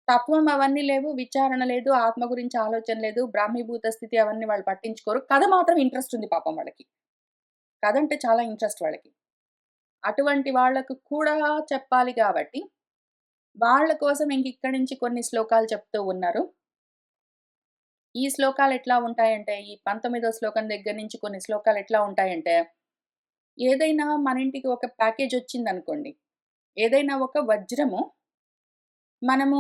తత్వం అవన్నీ లేవు. విచారణ లేదు. ఆత్మ గురించి ఆలోచన లేదు. బ్రాహ్మీభూత స్థితి అవన్నీ వాళ్ళు పట్టించుకోరు. కథ మాత్రం ఇంట్రెస్ట్ ఉంది పాపం వాళ్ళకి. కథ అంటే చాలా ఇంట్రెస్ట్ వాళ్ళకి. అటువంటి వాళ్ళకు కూడా చెప్పాలి గాబట్టి, వాళ్ళ కోసం ఇంకిక్కడి నుంచి కొన్ని శ్లోకాలు చెప్తూ ఉన్నారు. ఈ శ్లోకాలు ఎట్లా ఉంటాయంటే, ఈ 19వ శ్లోకం దగ్గర నుంచి కొన్ని శ్లోకాలు ఎట్లా ఉంటాయంటే, ఏదైనా మన ఇంటికి ఒక ప్యాకేజ్ వచ్చిందనుకోండి. ఏదైనా ఒక వజ్రము మనము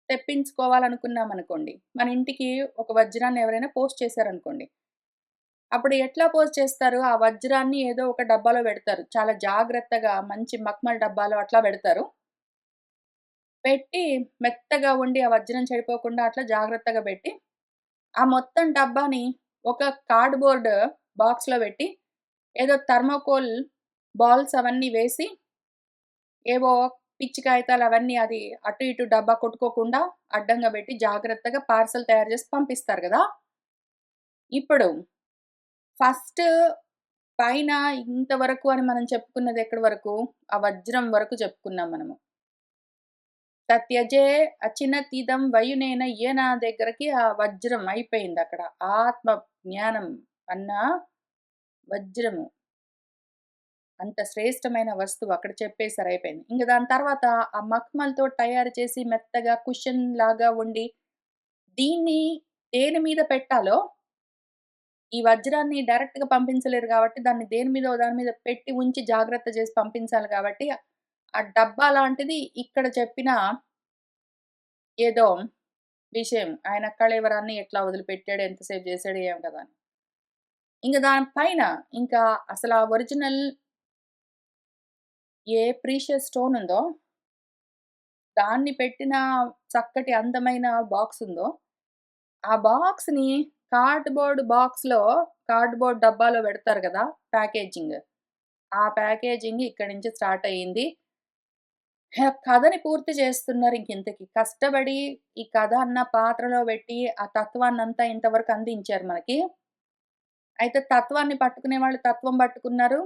తెప్పించుకోవాలనుకున్నామనుకోండి. మన ఇంటికి ఒక వజ్రాన్ని ఎవరైనా పోస్ట్ చేశారనుకోండి. అప్పుడు ఎట్లా పోస్ట్ చేస్తారు? ఆ వజ్రాన్ని ఏదో ఒక డబ్బాలో పెడతారు. చాలా జాగ్రత్తగా మంచి మక్మల్ డబ్బాలో అట్లా పెడతారు. పెట్టి మెత్తగా ఉండి ఆ వజ్రం చెడిపోకుండా అట్లా జాగ్రత్తగా పెట్టి, ఆ మొత్తం డబ్బాని ఒక కార్డ్‌బోర్డ్ బాక్స్‌లో పెట్టి, ఏదో థర్మాకోల్ బాల్స్ అవన్నీ వేసి, ఏవో పిచ్చి కాగితాలు అవన్నీ అది అటు ఇటు డబ్బా కొట్టుకోకుండా అడ్డంగా పెట్టి జాగ్రత్తగా పార్సెల్ తయారు చేసి పంపిస్తారు గదా! ఇప్పుడు ఫస్ట్ పైన ఇంతవరకు అని మనం చెప్పుకున్నది ఎక్కడి వరకు? ఆ వజ్రం వరకు చెప్పుకున్నాం మనము. తత్యజే అచినతిదం వయునేన ఈయన దగ్గరకి ఆ వజ్రం అయిపోయిందక్కడ. ఆత్మ జ్ఞానం అన్న వజ్రము. అంత శ్రేష్టమైన వస్తువు అక్కడ చెప్పేసారు అయిపోయింది. ఇంక దాని తర్వాత ఆ మఖమల్‌తో తయారు చేసి మెత్తగా కుషన్ లాగా ఉండి, దీన్ని దేని మీద పెట్టాలో, ఈ వజ్రాన్ని డైరెక్ట్‌గా పంపించలేరు గాబట్టి, దాన్ని దేని మీదో దాని మీద పెట్టి ఉంచి జాగ్రత్త చేసి పంపించాలి గాబట్టి, ఆ డబ్బా లాంటిది ఇక్కడ చెప్పిన ఏదో విషయం. ఆయన కళేవరాన్ని ఎట్లా వదిలిపెట్టాడు, ఎంతసేపు చేశాడు ఏమో కదా అని. ఇంక దాని పైన ఇంకా అసలు ఆ ఒరిజినల్ ఏ ప్రీషియస్ స్టోన్ ఉందో దాన్ని పెట్టిన చక్కటి అందమైన బాక్సుందో, ఆ బాక్స్‌ని కార్డ్‌బోర్డ్ డబ్బాలో పెడతారు గదా! ప్యాకేజింగ్. ఆ ప్యాకేజింగ్ ఇక్కడి నుంచి స్టార్ట్ అయింది. కథని పూర్తి చేస్తున్నారు ఇంకింతకి. కష్టపడి ఈ కథ అన్న పాత్రలో పెట్టి, ఆ తత్వాన్నంతా ఇంతవరకు అందించారు మనకి. అయితే తత్వాన్ని పట్టుకునే వాళ్ళు తత్వం పట్టుకున్నారు.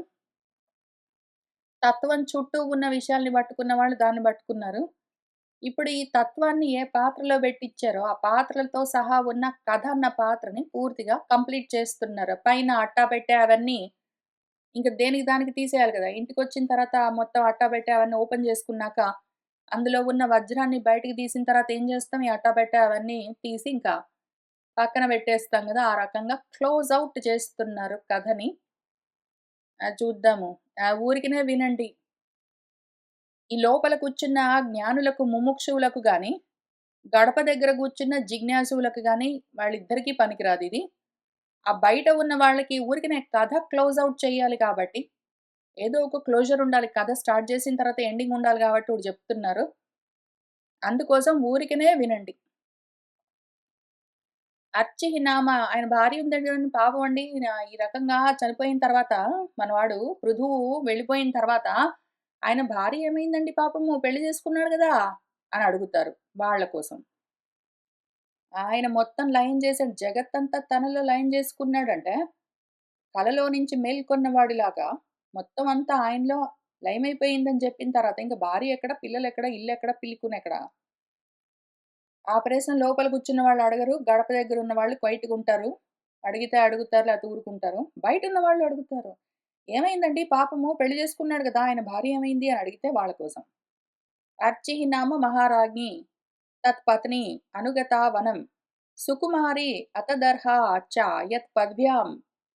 తత్వం చుట్టూ ఉన్న విషయాల్ని పట్టుకున్న వాళ్ళు దాన్ని పట్టుకున్నారు. ఇప్పుడు ఈ తత్వాన్ని ఏ పాత్రలో పెట్టిచ్చారో, ఆ పాత్రలతో సహా ఉన్న కథ అన్న పాత్రని పూర్తిగా కంప్లీట్ చేస్తున్నారు. పైన అట్టా పెట్టె అవన్నీ ఇంక దేనికి దానికి తీసేయాలి గదా! ఇంటికొచ్చిన తర్వాత మొత్తం అట్టా పెట్టె అవన్నీ ఓపెన్ చేసుకున్నాక, అందులో ఉన్న వజ్రాన్ని బయటికి తీసిన తర్వాత ఏం చేస్తాం? ఈ అట్టా పెట్టె అవన్నీ తీసి ఇంకా పక్కన పెట్టేస్తాం గదా! ఆ రకంగా క్లోజ్ ఔట్ చేస్తున్నారు కథని. చూద్దాము. ఊరికనే వినండి. ఈ లోపల కూర్చున్న జ్ఞానులకు, ముముక్షువులకు గాని, గడప దగ్గర కూర్చున్న జిజ్ఞాసువులకు గాని వాళ్ళిద్దరికీ పనికిరాదిది. ఆ బయట ఉన్న వాళ్ళకి ఊరికనే కథ క్లోజ్ ఔట్ చేయాలి కాబట్టి, ఏదో ఒక క్లోజర్ ఉండాలి. కథ స్టార్ట్ చేసిన తర్వాత ఎండింగ్ ఉండాలి కాబట్టి ఒకటి చెప్తున్నారు. అందుకోసం ఊరికనే వినండి. అర్చిహినామ ఆయన భార్య ఉందండి చూడండి పాపం అండి. ఈ రకంగా చనిపోయిన తర్వాత మనవాడు పృథువు వెళ్ళిపోయిన తర్వాత, ఆయన భార్య ఏమైందండి పాపము పెళ్లి చేసుకున్నాడు గదా! అని అడుగుతారు వాళ్ళ కోసం. ఆయన మొత్తం లయం చేసాడు. జగత్తంతా తనలో లయం చేసుకున్నాడంటే, కలలో నుంచి మేల్కొన్నవాడిలాగా మొత్తం అంతా ఆయనలో లయమైపోయిందని చెప్పిన తర్వాత ఇంక భార్య ఎక్కడ? పిల్లలెక్కడ? ఇల్లెక్కడ? పిల్లికూనెక్కడ? ఆపరేషన్ లోపల కూర్చున్న వాళ్ళు అడగరు. గడప దగ్గర ఉన్న వాళ్ళు క్వైట్‌గుంటారు. అడిగితే అడుగుతారు లేకపోతే ఊరుకుంటారు. బయటున్న వాళ్ళు అడుగుతారు. "ఏమైందండి పాపము పెళ్లి చేసుకున్నాడు గదా! ఆయన భార్య ఏమైంది?" అని అడిగితే వాళ్ళ కోసం. "అర్చిః నామ మహారాజ్ఞి తత్పత్ని అనుగతా వనం సుకుమారి అతదర్హా చ యత్పద్భ్యాం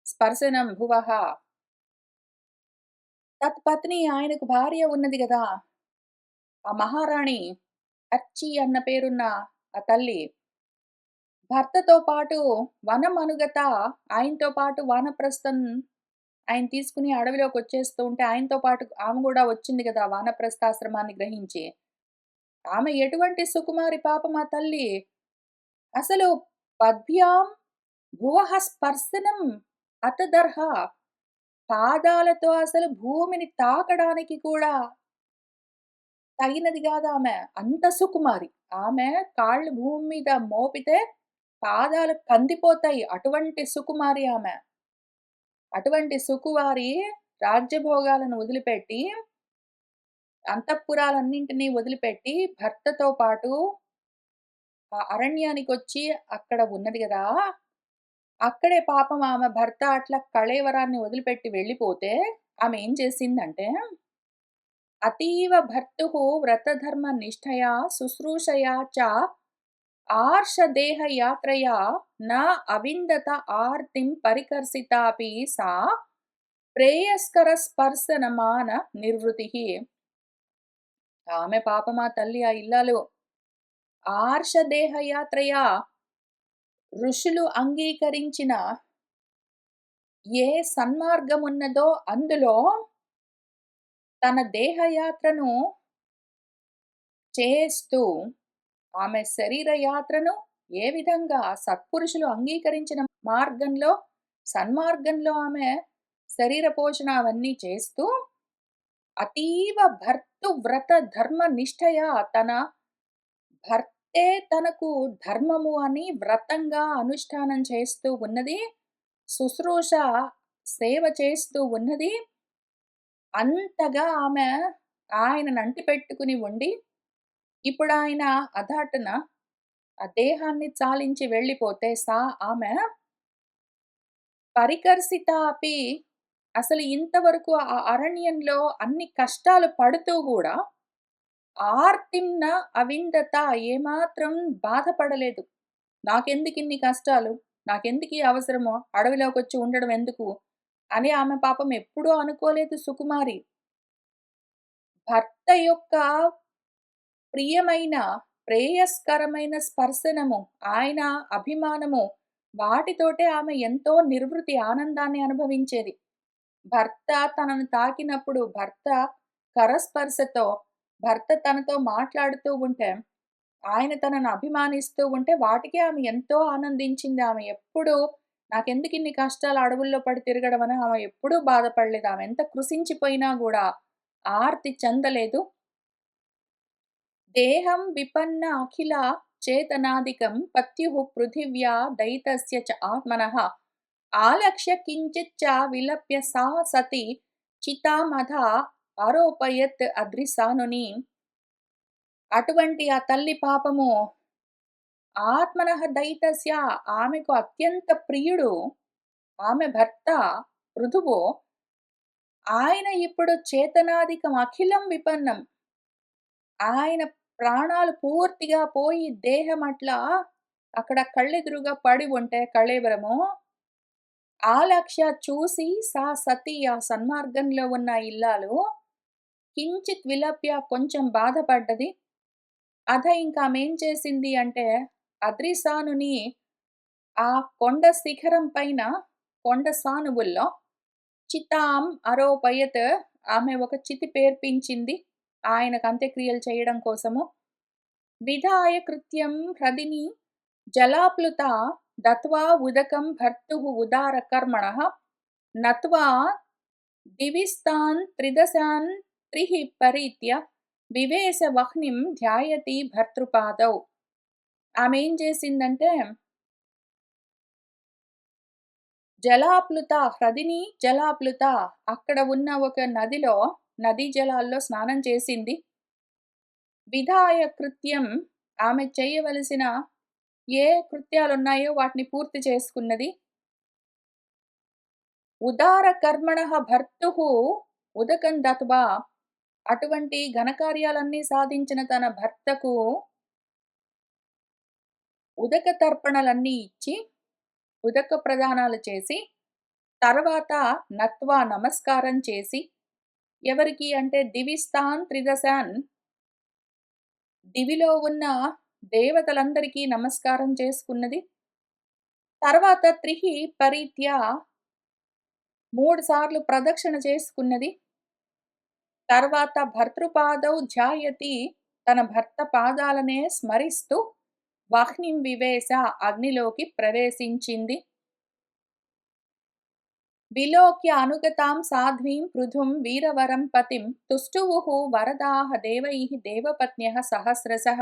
స్పర్శనం భువః." తత్పత్ని ఆయనకు భార్య ఉన్నది గదా! ఆ మహారాణి అర్చి అన్న పేరున్న ఆ తల్లి భర్తతో పాటు వనం అనుగత ఆయనతో పాటు వానప్రస్థం ఆయన తీసుకొని అడవిలోకొచ్చేస్తూ ఉంటే ఆయనతో పాటు ఆమె గూడా వచ్చింది గదా! వానప్రస్థాశ్రమాన్ని గ్రహించి. ఆమె ఎటువంటి సుకుమారి పాపం ఆ తల్లి. అసలు పద్భ్యాం భువః స్పర్శనం అతదర్హ పాదాలతో అసలు భూమిని తాకడానికి కూడా తగినది గాదామె. అంత సుకుమారి. ఆమె కాళ్ళు భూమి మీద మోపితే పాదాలు కందిపోతాయి. అటువంటి సుకుమారి ఆమె. అటువంటి సుకుమారి రాజ్యభోగాలను వదిలిపెట్టి, అంతఃపురాలన్నింటిని వదిలిపెట్టి, భర్తతో పాటు ఆ అరణ్యానికొచ్చి అక్కడ ఉన్నది గదా! అక్కడే పాపం ఆమె భర్త అట్లా కళేవరాన్ని వదిలిపెట్టి వెళ్ళిపోతే, ఆమె ఏం చేసిందంటే, అతీవ భర్తుః వ్రతధర్మ నిష్ఠయా శుశ్రూషయా చ ఆర్షదేహయాత్రయా న అవిందత ఆర్తిం పరికర్షితాపి సా ప్రేయస్కర స్పర్శనమాన నిర్వృతిః. ఆమె పాపం ఆ తల్లి ఆ ఇల్లాలు ఆర్షదేహయాత్రయా ఋషులు అంగీకరించిన ఏ సన్మార్గమున్నదో అందులో తన దేహయాత్రను చేస్తూ ఆమె శరీర యాత్రను ఏ విధంగా సత్పురుషులు అంగీకరించిన మార్గంలో, సన్మార్గంలో ఆమె శరీర పోషణ అవన్నీ చేస్తూ, అతీవ భర్తృవ్రత ధర్మ నిష్ఠయా తన భర్తే తనకు ధర్మము అని వ్రతంగా అనుష్ఠానం చేస్తూ ఉన్నది. శుశ్రూష సేవ చేస్తూ ఉన్నది. అంతగా ఆమె ఆయనను అంటిపెట్టుకుని ఉండి, ఇప్పుడాయన అధాటున ఆ దేహాన్ని చాలించి వెళ్ళిపోతే ఆమె పరికర్షిత అపి అసలు ఇంతవరకు ఆ అరణ్యంలో అన్ని కష్టాలు పడుతూ గూడా ఆర్తింన అవిందత ఏమాత్రం బాధపడలేదు. నాకెందుకిన్ని కష్టాలు? నాకెందుకీ అవసరము? అడవిలోకొచ్చి ఉండడం ఎందుకు? అని ఆమె పాపం ఎప్పుడూ అనుకోలేదు సుకుమారి. భర్త యొక్క ప్రియమైన, ప్రేయస్కరమైన స్పర్శనము, ఆయన అభిమానము వాటితోటే ఆమె ఎంతో నిర్వృతి ఆనందాన్ని అనుభవించేది. భర్త తనను తాకినప్పుడు భర్త కరస్పర్శతో భర్త తనతో మాట్లాడుతూ ఉంటే, ఆయన తనను అభిమానిస్తూ ఉంటే వాటికి ఆమె ఎంతో ఆనందించింది. ఆమె ఎప్పుడూ నాకెందుకిన్ని కష్టాలు అడవుల్లో పడి తిరగడం అని ఆమె ఎప్పుడూ బాధపడలేదు. ఆమె ఎంత కృశించిపోయినా గూడా ఆర్తి చెందలేదు. దేహం విపన్న అఖిల చేతనాదికం పత్యుః పృథివ్యా దయితస్య చ ఆత్మనః ఆలక్ష్య కించిచ్చ విలప్య సా సతి చితామధ ఆరోపయత్ అద్రిసానుని. అటువంటి ఆ తల్లి పాపము ఆత్మనః దయితస్య, ఆమెకు అత్యంత ప్రియుడు ఆమె భర్త పృథువు. ఆయన ఇప్పుడు చేతనాదికం అఖిలం విపన్నం, ఆయన ప్రాణాలు పూర్తిగా పోయి దేహం అట్లా అక్కడ కళ్ళెదురుగా పడి ఉంటే కళేబరము, ఆలక్ష్య చూసి సా సతి ఆ సన్మార్గంలో ఉన్న ఇల్లాలు కించిత్ విలప్య కొంచెం బాధపడ్డది. అధ ఇంకా ఆమేం చేసింది అంటే అద్రిసానుని ఆ కొండ శిఖరం పైన కొండ సానువుల్లో చితాం ఆరోపయత్, ఆమె ఒక చితి పేర్పించింది ఆయనకు అంత్యక్రియలు చేయడం కోసము. విధాయ కృత్యం హ్రదిని జలాప్లుత దత్వా ఉదకం భర్తుః ఉదార కర్మణః నత్వా దివిస్తాన్ త్రిదశాన్ త్రిః పరీత్య వివేశ వహ్నిం ధ్యాయతి భర్తృపాదౌ. ఆమె ఏం చేసిందంటే జలాప్లుత, హ్రదిని జలాప్లుత, అక్కడ ఉన్న ఒక నదిలో నదీ జలాల్లో స్నానం చేసింది. విధాయ కృత్యం, ఆమె చేయవలసిన ఏ కృత్యాలున్నాయో వాటిని పూర్తి చేసుకున్నది. ఉదార కర్మణః భర్తుః ఉదకం దత్వా, అటువంటి ఘనకార్యాలన్నీ సాధించిన తన భర్తకు ఉదక తర్పణలన్నీ ఇచ్చి ఉదక ప్రదానాలు చేసి, తర్వాత నత్వా నమస్కారం చేసి, ఎవరికి అంటే దివిస్తాన్ త్రిదశాన్, దివిలో ఉన్న దేవతలందరికీ నమస్కారం చేసుకున్నది. తర్వాత త్రిః పరీత్య 3 సార్లు ప్రదక్షిణ చేసుకున్నది. తర్వాత భర్తృపాదౌ ధ్యాయతి, తన భర్త పాదాలనే స్మరిస్తూ వహ్నిం వివేశ, అగ్నిలోకి ప్రవేశించింది. విలోక్య అనుగతాం సాధ్వీం పృథుం వీరవరం పతిం తుష్టువుః వరదాః దేవైః దేవపత్న్యః సహస్రశః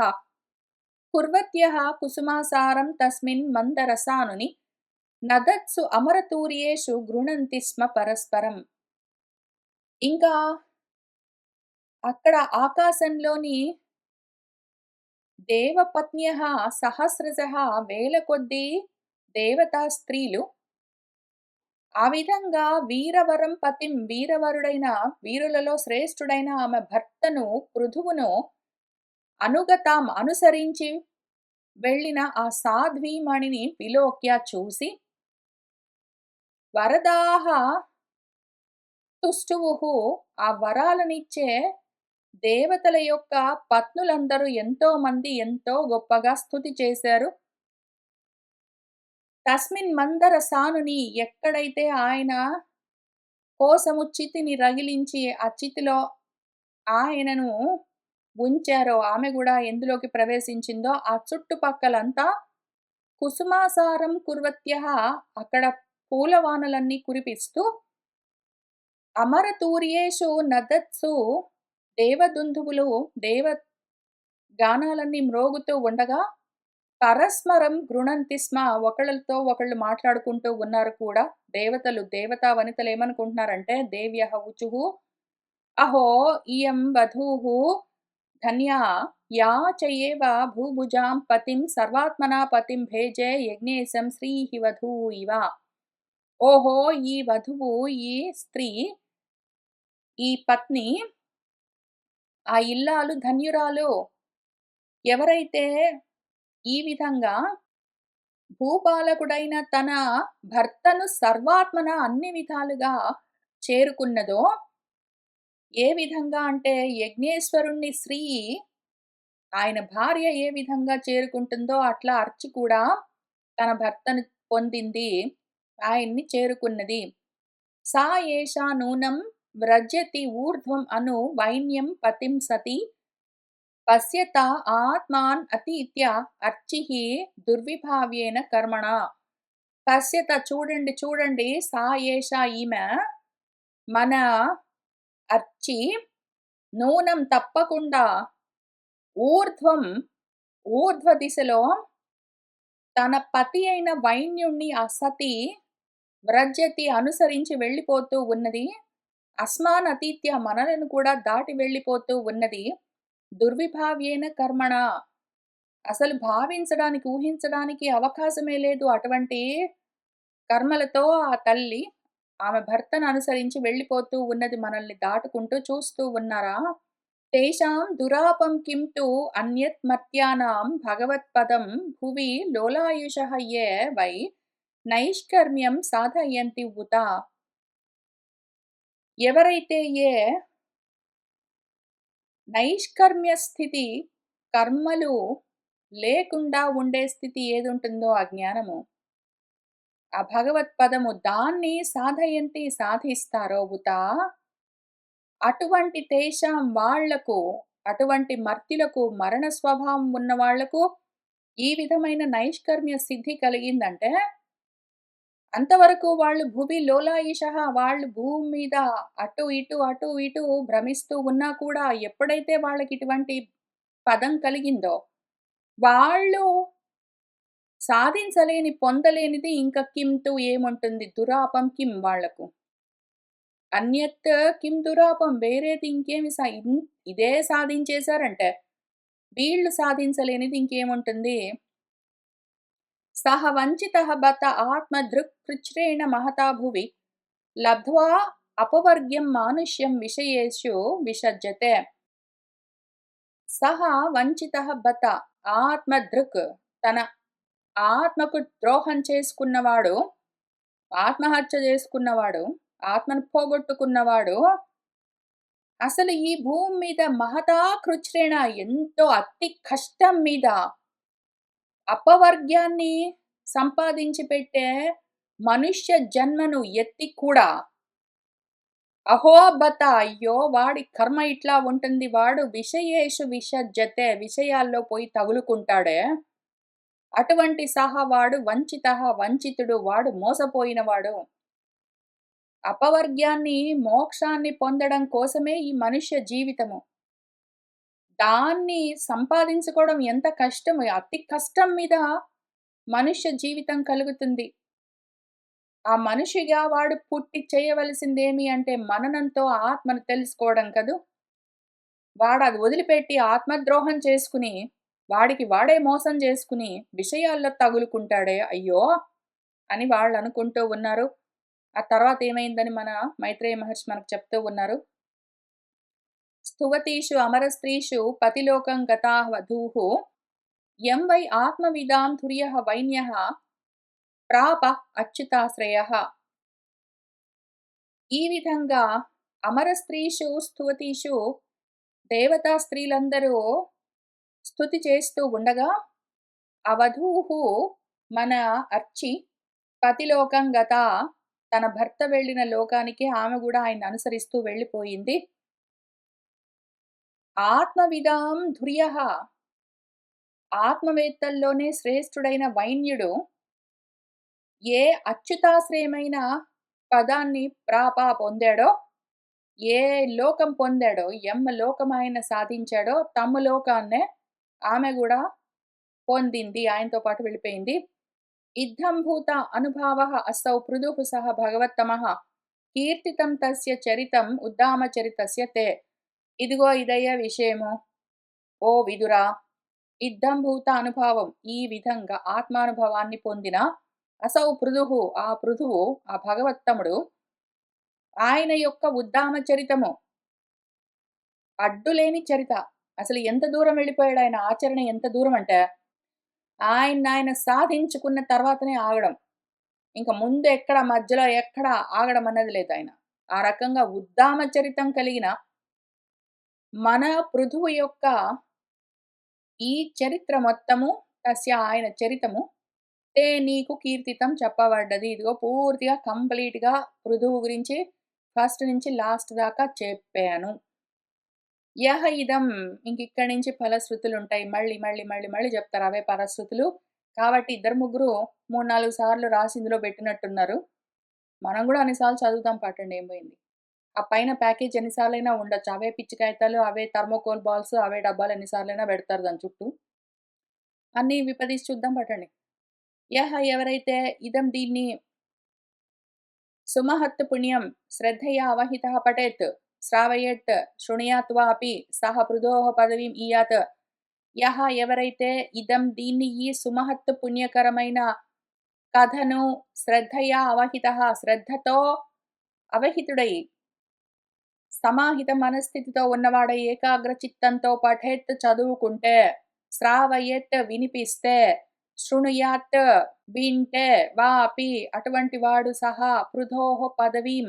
కుర్వత్యః కుసుమాసారం తస్మిన్ మందరసానుని నదత్సు అమరతూర్యేషు గృణంతి స్మ పరస్పరం. ఇంకా అక్కడ ఆకాశంలోని దేవపత్న్యః సహస్రశః, వేల కొద్దీ దేవతా స్త్రీలు ఆ విధంగా వీరవరం పతిం, వీరవరుడైన వీరులలో శ్రేష్ఠుడైన ఆమె భర్తను పృథువును అనుగతాం అనుసరించి వెళ్ళిన ఆ సాధ్వీమణిని విలోక్య చూసి, వరదాహ తుష్టువుః, ఆ వరాలనిచ్చే దేవతల యొక్క పత్నులందరూ ఎంతో మంది ఎంతో గొప్పగా స్తుతి చేశారు. తస్మిన్ మందర సానుని, ఎక్కడైతే ఆయన కోసము చితిని రగిలించి ఆ చితిలో ఆయనను ఉంచారో, ఆమె కూడా ఎందులోకి ప్రవేశించిందో ఆ చుట్టుపక్కలంతా కుసుమాసారం కుర్వత్యః, అక్కడ పూలవానలన్నీ కురిపిస్తూ, అమరతూర్యేషు నదత్సు, దేవదుందువులు దేవ గానాలన్నీ మ్రోగుతూ ఉండగా, పరస్పరం గృణంతి స్మ, ఒకళ్ళతో ఒకళ్ళు మాట్లాడుకుంటూ ఉన్నారు కూడా. దేవతలు దేవతా వనితలు ఏమనుకుంటున్నారంటే దేవ్యః ఊచుః అహో ఇయం వధూః ధన్యా యా చయేవ భూభుజాం పతిం సర్వాత్మనా పతిం భేజే యజ్ఞేశం శ్రీః వధూ ఇవ. ఓహో, ఈ వధువు, ఈ స్త్రీ, ఈ పత్ని, ఆ ఇల్లాలు ధన్యురాలు. ఎవరైతే ఈ విధంగా భూపాలకుడైన తన భర్తను సర్వాత్మన అన్ని విధాలుగా చేరుకున్నదో, ఏ విధంగా అంటే యజ్ఞేశ్వరుణ్ణి శ్రీ, ఆయన భార్య ఏ విధంగా చేరుకుంటుందో అట్లా అర్చి కూడా తన భర్తను పొందింది, ఆయన్ని చేరుకున్నది. సా ఏషా నూనం వ్రజతి ఊర్ధ్వం అను వైన్యం పతిం సతి పశ్యత ఆత్మాన్ అతీత్య అర్చిః దుర్విభావ్యేన కర్మణ. పశ్యత చూడండి చూడండి, సా ఏషా ఈమె, మన అర్చి, నూనం తప్పకుండా, ఊర్ధ్వం ఊర్ధ్వ దిశలో తన పతి అయిన వైన్యుణ్ణి ఆ సతి వ్రజతి అనుసరించి వెళ్ళిపోతూ ఉన్నది. అస్మాన్ అతీత్య మనలను కూడా దాటి వెళ్ళిపోతూ ఉన్నది. దుర్విభావ్యేన కర్మణ, అసలు భావించడానికి ఊహించడానికి అవకాశమే లేదు. అటువంటి కర్మలతో ఆ తల్లి ఆమె భర్తను అనుసరించి వెళ్ళిపోతూ ఉన్నది. మనల్ని దాటుకుంటూ చూస్తూ ఉన్నారా? తేషాం దురాపం కిం తు అన్యత్ మర్త్యానాం భగవత్పదం భువి లోలాయుషః యే వై నైష్కర్మ్యం సాధయంతి ఉత. ఎవరైతే ఏ నైష్కర్మ్య స్థితి, కర్మలు లేకుండా ఉండే స్థితి ఏదుంటుందో ఆ జ్ఞానము, ఆ భగవత్పదము, దాన్ని సాధయంతి సాధిస్తారో ఉత, అటువంటి తేషాం వాళ్లకు, అటువంటి మర్త్యులకు, మరణ స్వభావం ఉన్న వాళ్లకు ఈ విధమైన నైష్కర్మ్య సిద్ధి కలిగిందంటే అంతవరకు వాళ్ళు భువి లోలాయిషః, వాళ్ళు భూమి మీద అటు ఇటు భ్రమిస్తూ ఉన్నా కూడా ఎప్పుడైతే వాళ్ళకి ఇటువంటి పదం కలిగిందో వాళ్ళు సాధించలేని, పొందలేనిది ఇంకా కిం తు ఏముంటుంది, దురాపం కిం వాళ్లకు. అన్యత్ కిం దురాపం, వేరేది ఇంకేమి ఇదే సాధించేశారంటే వీళ్ళు సాధించలేనిది ఇంకేముంటుంది. సహ వంచితః బత ఆత్మదృక్ కృచ్ఛ్రేణ మహతా భువి లబ్ధ్వా అపవర్గ్యం మానుష్యం విషయేషు విసజ్జతే. సహ వంచితః బత, ఆత్మదృక్, తన ఆత్మకు ద్రోహం చేసుకున్నవాడు, ఆత్మహత్య చేసుకున్నవాడు, ఆత్మను పోగొట్టుకున్నవాడు, అసలు ఈ భూమి మీద మహతా కృచ్ఛ్రేణ, ఎంతో అతి కష్టం మీద అపవర్గ్యాన్ని సంపాదించి పెట్టే మనుష్య జన్మను ఎత్తి కూడా, అహోబత, అయ్యో వాడి కర్మ ఇట్లా ఉంటుంది, వాడు విషయేషు విసజ్జతే, విషయాల్లో పోయి తగులుకుంటాడే, అటువంటి వాడు వంచితః, వంచితుడు, వాడు మోసపోయినవాడు. అపవర్గ్యాన్ని, మోక్షాన్ని పొందడం కోసమే ఈ మనుష్య జీవితము. దాన్ని సంపాదించుకోవడం ఎంత కష్టము, అతి కష్టం మీద మనుష్య జీవితం కలుగుతుంది. ఆ మనిషిగా వాడు పుట్టి చేయవలసిందేమి అంటే మననంతో ఆత్మను తెలుసుకోవడం కదూ. వాడు అది వదిలిపెట్టి ఆత్మద్రోహం చేసుకుని, వాడికి వాడే మోసం చేసుకుని విషయాల్లో తగులుకుంటాడే, అయ్యో అని వాళ్ళు అనుకుంటూ ఉన్నారు. ఆ తర్వాత ఏమైందని మన మైత్రేయ మహర్షి మనకు చెప్తూ ఉన్నారు. స్తువతీషు అమరస్త్రీషు పతిలోకం గతాః వధూః యం వై ఆత్మవిదాం తుర్యః వైన్యః ప్రాప అచ్యుతాశ్రయః. ఈ విధంగా అమర స్త్రీషు స్తువతీషు, దేవతా స్త్రీలందరూ స్తుతి చేస్తూ ఉండగా, అవధూః, మన అర్చి, పతిలోకం గత, తన భర్త వెళ్ళిన లోకానికి ఆమె కూడా ఆయన అనుసరిస్తూ వెళ్ళిపోయింది. ఆత్మవిదాం ధుర్యః, ఆత్మవేత్తల్లోనే శ్రేష్ఠుడైన వైన్యుడు ఏ అచ్యుతాశ్రయమైన పదాన్ని పొందాడో, ఏ లోకం పొందాడో, యమ్మ లోకం ఆయన సాధించాడో, తమ లోకాన్నే ఆమె కూడా పొందింది, ఆయనతో పాటు వెళ్ళిపోయింది. ఇద్ధంభూత అనుభావః అసౌ పృథుః సహ భగవత్తమః కీర్తితం తస్య చరితం ఉద్దామ చరితస్య తే. ఇదిగో ఇదయ్య విషయము, ఓ విదురా, ఇద్ధంభూత అనుభావం, ఈ విధంగా ఆత్మానుభవాన్ని పొందిన అసౌ పృథుః, ఆ పృథువు, ఆ భగవత్తముడు, ఆయన యొక్క ఉద్దామ చరితము, అడ్డులేని చరిత. అసలు ఎంత దూరం వెళ్ళిపోయాడు ఆయన ఆచరణ, ఎంత దూరం అంటే ఆయన సాధించుకున్న తర్వాతనే ఆగడం, ఇంకా ముందు ఎక్కడ, మధ్యలో ఎక్కడ ఆగడం అన్నది లేదు. ఆయన ఆ రకంగా ఉద్దామ చరితం కలిగిన మన పృథువు యొక్క ఈ చరిత్ర మొత్తము, తస్య ఆయన చరితము, తే నీకు కీర్తితం చెప్పబడ్డది. ఇదిగో పూర్తిగా కంప్లీట్గా పృథువు గురించి ఫస్ట్ నుంచి లాస్ట్ దాకా చెప్పాను. యహ ఇదం ఇంకిక్కడి నుంచి ఫలశ్రుతులుంటాయి. మళ్ళీ, మళ్ళీ, మళ్ళీ, మళ్ళీ చెప్తారు. అవే ఫలశ్రుతులు. కాబట్టి ఇద్దరు ముగ్గురు 3, 4 సార్లు రాసి ఇందులో పెట్టినట్టున్నారు. మనం గూడా అన్ని సార్లు చదువుతాం పట్టండి ఏం పోయింది. ఆ పైన ప్యాకేజ్ ఎన్ని సార్లైనా ఉండొచ్చు. అవే పిచ్చి కాగితాలు, అవే థర్మోకోల్ బాల్స్, అవే డబ్బాలు ఎన్ని సార్లైనా పెడతారు దాని చుట్టూ. అన్నీ విప్పదీసి చూద్దాం పట్టండి. యహ ఎవరైతే ఇదం దీన్ని సుమహత్ పుణ్యం శ్రద్ధయా అవహితః పఠేత్ శ్రావయేత్ శృణుయాత్ వా అపి సహ పృథోః పదవీం ఈయాత్. యహ ఎవరైతే ఇదం దీన్ని ఈ సుమహత్ పుణ్యకరమైన కథను శ్రద్ధయా అవహితః శ్రద్ధతో అవహితుడై సమాహిత మనస్థితితో ఉన్నవాడై ఏకాగ్ర చిత్తంతో పఠేత్ చదువుకుంటే, శ్రావయేత్ వినిపిస్తే, శృణుయాత్ వింటే, వా అపి అటువంటి వాడు సహా పృథోః పదవీం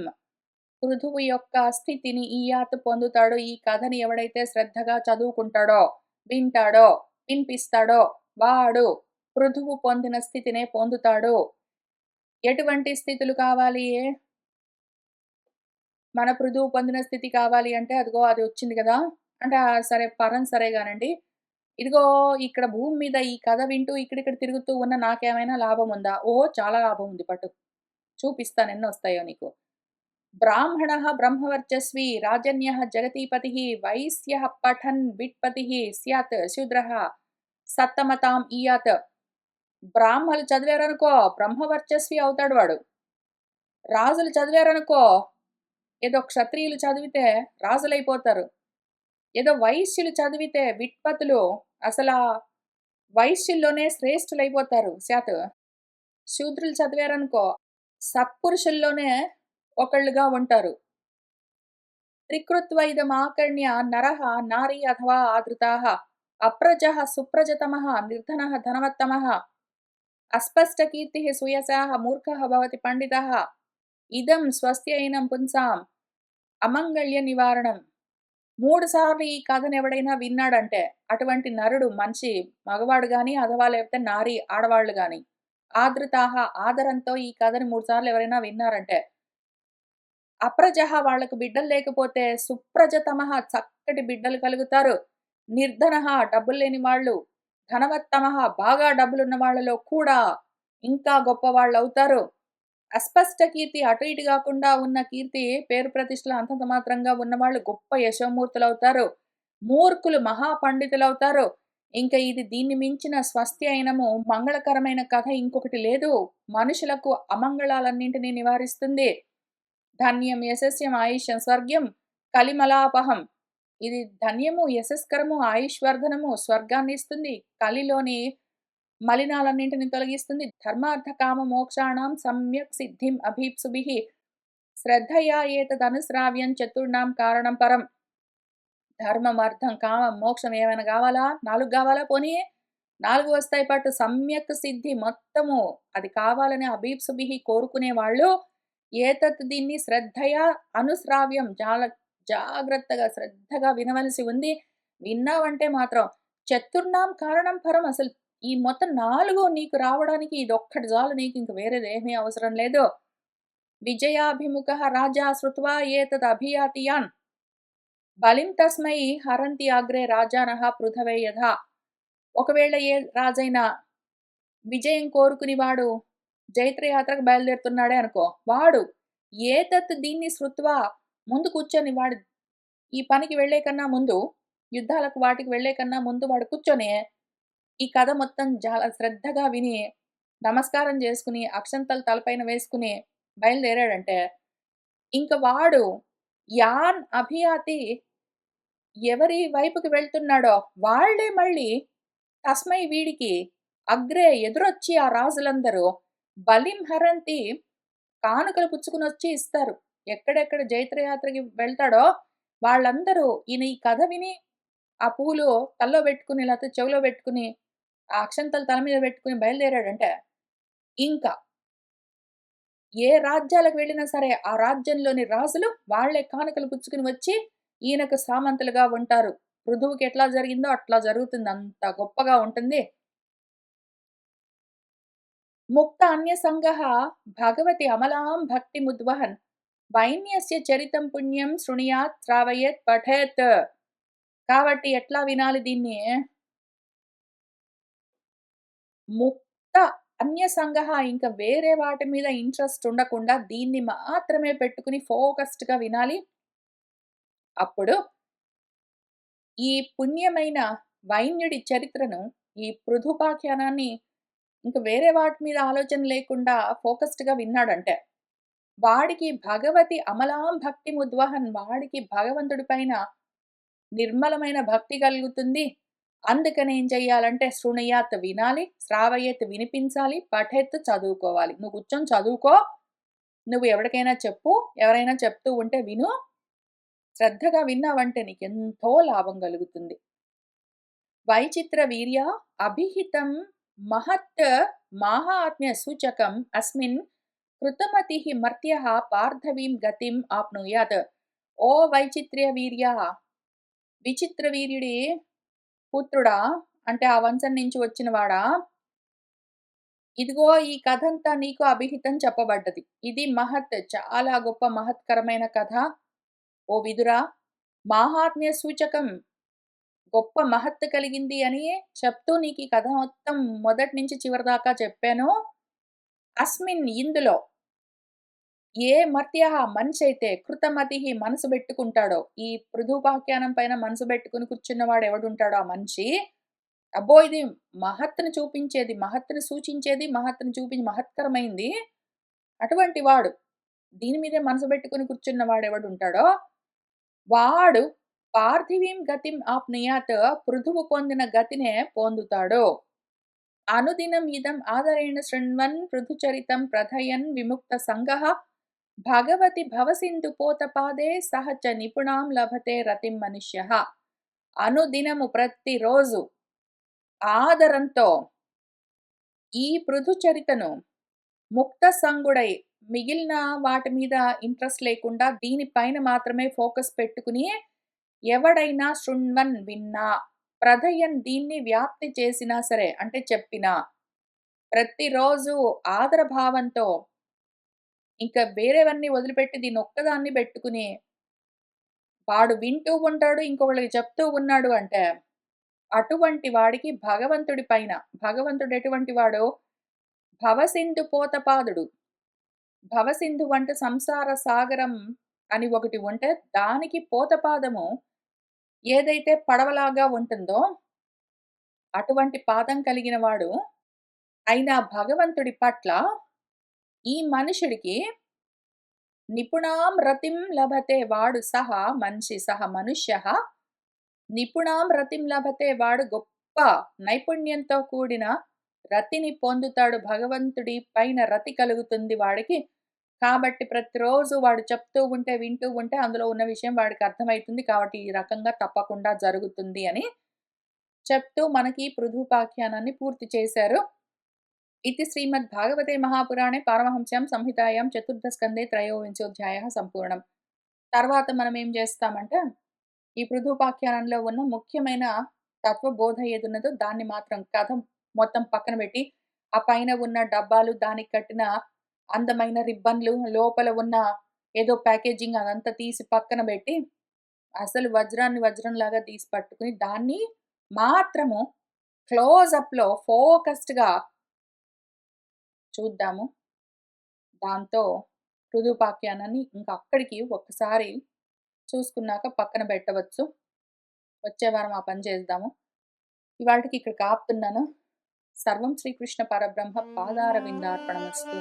పృథువు యొక్క స్థితిని ఈయాత్ పొందుతాడో. ఈ కథని ఎవడైతే శ్రద్ధగా చదువుకుంటాడో, వింటాడో, వినిపిస్తాడో వాడు పృథువు పొందిన స్థితినే పొందుతాడు. ఎటువంటి స్థితులు కావాలి? మన పృథువు పొందిన స్థితి కావాలి అంటే అదిగో అది వచ్చింది కదా! అంటే సరే పరం సరే గానండి. ఇదిగో ఇక్కడ భూమి మీద ఈ కథ వింటూ ఇక్కడిక్కడ తిరుగుతూ ఉన్న నాకేమైనా లాభం ఉందా? ఓహ్! చాలా లాభం ఉంది పట్టు. చూపిస్తాను ఎన్నొస్తాయో నీకు. బ్రాహ్మణः బ్రహ్మవర్చస్వి రాజన్యः జగतीपतिः వైశ్యः పఠన్ విట్పతిः స్యాత్ శూద్రः సత్తమతాం ఈయాత్. బ్రాహ్మలు చదివారనుకో బ్రహ్మవర్చస్వి అవుతాడు వాడు. రాజులు చదివారనుకో ఏదో క్షత్రియులు చదివితే రాజులైపోతారు. ఏదో వైశ్యులు చదివితే విట్పతులు అసలా వైశ్యుల్లోనే శ్రేష్ఠులైపోతారు స్యాత్. శూద్రులు చదివారనుకో సత్పురుషుల్లోనే ఒకళ్ళుగా ఉంటారు. త్రికృత్వ ఇదమాకర్ణ్య నరః నారీ అథవా ఆదృతాః అప్రజః సుప్రజతమః నిర్ధనః ధనవత్తమః అస్పష్టకీర్తిః సూయసాః మూర్ఖः భవతి పండితः ఇదం స్వస్త్యయనం పుంసాం అమంగళ్య నివారణం. 3 సార్లు ఈ కథను ఎవడైనా విన్నాడంటే అటువంటి నరుడు మనిషి మగవాడు గాని అథవా లేకపోతే నారి ఆడవాళ్ళు గాని ఆదృతాః ఆదరంతో ఈ కథని 3 సార్లు ఎవరైనా విన్నారంటే అప్రజః వాళ్ళకు బిడ్డలు లేకపోతే సుప్రజతమః చక్కటి బిడ్డలు కలుగుతారు. నిర్ధనః డబ్బులు లేని వాళ్ళు, ధనవత్తమః బాగా డబ్బులున్న వాళ్ళలో కూడా ఇంకా గొప్పవాళ్ళవుతారు. అస్పష్ట కీర్తి అటు ఇటు గాకుండా ఉన్న కీర్తి పేరు ప్రతిష్టలు అంతంత మాత్రంగా ఉన్నవాళ్ళు గొప్ప యశోమూర్తులవుతారు. మూర్ఖులు మహా పండితులవుతారు. ఇంక ఇది దీన్ని మించిన స్వస్త్యయనము మంగళకరమైన కథ ఇంకొకటి లేదు. మనుషులకు అమంగళాలన్నింటినీ నివారిస్తుంది. ధన్యం యశస్యం ఆయుష్యం స్వర్గ్యం కలిమలాపహం. ఇది ధన్యము, యశస్కరము, ఆయుష్వర్ధనము, స్వర్గాన్ని ఇస్తుంది. కలిలోని మలినాలన్నింటిని తొలగిస్తుంది. ధర్మార్థ కామ మోక్షాణం సమ్యక్ సిద్ధిం అభీప్సుభిః శ్రద్ధయా ఏతదనుశ్రావ్యం చతుర్ణాం కారణం పరం. ధర్మం, అర్థం, కామం, మోక్షం ఏమైనా కావాలా? 4 కావాలా? పోనీ 4 వస్తాయి పట్టు. సమ్యక్ సిద్ధి మొత్తము అది కావాలని అభీప్సుభిః కోరుకునే వాళ్ళు ఏతత్ దీన్ని శ్రద్ధయా అనుశ్రావ్యం చాలా జాగ్రత్తగా శ్రద్ధగా వినవలసి ఉంది. విన్నావంటే మాత్రం చతుర్ణాం కారణం పరం. అసలు ఈ మొత్తం 4 నీకు రావడానికి ఇదొక్కటి చాలు. నీకు ఇంక వేరేదేమీ అవసరం లేదు. విజయాభిముఖః రాజా శ్రుత్వా ఏతద్ అభియాతి యాన్ బలిం తస్మై హరంతి అగ్రే రాజానః పృథవే యథా. ఒకవేళ ఏ రాజైనా విజయం కోరుకుని వాడు జైత్రయాత్రకు బయలుదేరుతున్నాడే అనుకో, వాడు ఏతత్ దీన్ని శ్రుత్వా ముందు కూర్చొని వాడు ఈ పనికి వెళ్ళే కన్నా ముందు, యుద్ధాలకు వాటికి వెళ్ళే కన్నా ముందు వాడు కూర్చొని ఈ కథ మొత్తం చాలా శ్రద్ధగా విని, నమస్కారం చేసుకుని, అక్షంతలు తలపైన వేసుకుని బయలుదేరాడంటే, ఇంక వాడు యాన్ అభియాతి ఎవరి వైపుకి వెళ్తున్నాడో వాళ్ళే మళ్ళీ తస్మై వీడికి అగ్రే ఎదురొచ్చి ఆ రాజులందరూ బలిం హరంతి కానుకలు పుచ్చుకునొచ్చి ఇస్తారు. ఎక్కడెక్కడ జైత్రయాత్రకి వెళ్తాడో వాళ్ళందరూ ఈయన ఈ కథ విని ఆ పూలు తల్లో పెట్టుకుని లేకపోతే చెవిలో పెట్టుకుని ఆ అక్షంతలు తల మీద పెట్టుకుని బయలుదేరాడంటే ఇంకా ఏ రాజ్యాలకు వెళ్ళినా సరే ఆ రాజ్యంలోని రాజులు వాళ్లే కానుకలు పుచ్చుకుని వచ్చి ఈయనకు సామంతులుగా ఉంటారు. పృథువుకి ఎట్లా జరిగిందో అట్లా జరుగుతుంది. అంత గొప్పగా ఉంటుంది. ముక్త అన్య సంగః భగవతి అమలాం భక్తి ముద్వహన్ వైన్యస్య చరితం పుణ్యం శృణుయాత్ శ్రావయేత్ పఠేత్. కాబట్టి ఎట్లా వినాలి దీన్ని? ముక్త అన్య సంగః, ఇంక వేరే వాటి మీద ఇంట్రెస్ట్ ఉండకుండా దీన్ని మాత్రమే పెట్టుకొని ఫోకస్డ్‌గా వినాలి. అప్పుడు ఈ పుణ్యమైన వైన్యుడి చరిత్రను, ఈ పృథుపాఖ్యానాన్ని ఇంక వేరే వాటి మీద ఆలోచన లేకుండా ఫోకస్డ్‌గా విన్నాడంటే, వాడికి భగవతి అమలాం భక్తిముద్వహన్, వాడికి భగవంతుడి పైన నిర్మలమైన భక్తి కలుగుతుంది. అందుకని ఏం చెయ్యాలంటే శృణుయాత్ వినాలి, శ్రావయేత్ వినిపించాలి, పఠేత్ చదువుకోవాలి. నువ్వు కూర్చొని చదువుకో, నువ్వు ఎవడికైనా చెప్పు, ఎవరైనా చెప్తూ ఉంటే విను. శ్రద్ధగా విన్నావంటే నీకెంతో లాభం కలుగుతుంది. వైచిత్ర వీర్య అభిహితం మహత్ మాహాత్మ్య సూచకం అస్మిన్ కృతమతిః మర్త్యః పార్థవీం గతిం ఆప్నుయాత్. ఓ వైచిత్ర్య వీర్య, విచిత్ర వీర్యుడి పుత్రుడా, అంటే ఆ వంశం నుంచి వచ్చినవాడా, ఇదిగో ఈ కథంతా నీకు అభిహితం చెప్పబడ్డది. ఇది మహత్, చాలా గొప్ప మహత్కరమైన కథ. ఓ విదురా, మాహాత్మ్య సూచకం, గొప్ప మహత్తు కలిగింది అని చెప్తూ నీకు ఈ కథ మొత్తం మొదటి నుంచి చివరి దాకా చెప్పాను. అస్మిన్, ఇందులో, ఏ మర్త్యః మనిషి అయితే కృతమతిః మనసు పెట్టుకుంటాడో, ఈ పృథుపాఖ్యానం పైన మనసు పెట్టుకుని కూర్చున్నవాడు ఎవడుంటాడో ఆ మనిషి, అబ్బో ఇది మహత్తును చూపించేది, మహత్తును సూచించేది, మహత్తును చూపించి మహత్కరమైంది. అటువంటి వాడు, దీని మీదే మనసు పెట్టుకుని కూర్చున్న వాడెవడుంటాడో, వాడు పార్థివీం గతిం ఆప్నుయాత్, పృథువు పొందిన గతినే పొందుతాడు. అనుదినం ఇదం ఆదరేణ శృణ్వన్ పృథుచరితం ప్రథయన్ విముక్త సంగః భగవతి భవసింధు పోతపాదే సహచ నిపుణాం లభతే రతిం మనుష్యః. అనుదినము, ప్రతిరోజు ఆదరంతో ఈ పృథు చరితను ముక్త సంగుడై, మిగిలిన వాటి మీద ఇంట్రెస్ట్ లేకుండా దీనిపైన మాత్రమే ఫోకస్ పెట్టుకుని ఎవడైనా శృణ్వన్ విన్నా, ప్రధయన్ దీన్ని వ్యాప్తి చేసినా సరే, అంటే చెప్పినా, ప్రతిరోజు ఆదర భావంతో ఇంకా వేరేవన్నీ వదిలిపెట్టి దీన్ని ఒక్కదాన్ని పెట్టుకుని వాడు వింటూ ఉంటాడు, ఇంకొకళ్ళకి చెప్తూ ఉన్నాడు అంటే, అటువంటి వాడికి భగవంతుడి పైన, భగవంతుడు ఎటువంటి వాడు, భవసింధు పోతపాదుడు. భవసింధు అంటే సంసార సాగరం అని ఒకటి ఉంటే, దానికి పోతపాదము ఏదైతే పడవలాగా ఉంటుందో, అటువంటి పాదం కలిగిన వాడు అయిన భగవంతుడి పట్ల ఈ మనుషుడికి నిపుణాం రతిం లభతే, వాడు సహా మనిషి, సహ మనుష్యః నిపుణాం రతిం లభతే, వాడు గొప్ప నైపుణ్యంతో కూడిన రతిని పొందుతాడు. భగవంతుడి పైన రతి కలుగుతుంది వాడికి. కాబట్టి ప్రతిరోజు వాడు చెప్తూ ఉంటే, వింటూ ఉంటే అందులో ఉన్న విషయం వాడికి అర్థమైతుంది. కాబట్టి ఈ రకంగా తప్పకుండా జరుగుతుంది అని చెప్తూ మనకి పృథుపాఖ్యానాన్ని పూర్తి చేశారు. ఇది శ్రీమద్భాగవతే మహాపురాణే పారమహంస్యాం సంహితాయాం చతుర్థ స్కందే త్రయోవింశోధ్యాయః సంపూర్ణం. తర్వాత మనం ఏం చేస్తామంటే, ఈ పృథుపాఖ్యానంలో ఉన్న ముఖ్యమైన తత్వబోధ ఏదున్నదో దాన్ని మాత్రం, కథ మొత్తం పక్కన పెట్టి, ఆ పైన ఉన్న డబ్బాలు, దానికి కట్టిన అందమైన రిబ్బన్లు, లోపల ఉన్న ఏదో ప్యాకేజింగ్ అదంతా తీసి పక్కన పెట్టి, అసలు వజ్రాన్ని వజ్రంలాగా తీసి పట్టుకుని దాన్ని మాత్రము క్లోజప్‌లో ఫోకస్డ్‌గా చూద్దాము. దాంతో పృథుపాఖ్యానాన్ని ఇంక అక్కడికి ఒక్కసారి చూసుకున్నాక పక్కన పెట్టవచ్చు. వచ్చే వారం ఆ పని చేద్దాము. ఇవాల్టికి ఇక్కడికి ఆపుతున్నాను. సర్వం శ్రీకృష్ణ పరబ్రహ్మ పాదారవిందార్పణమస్తు.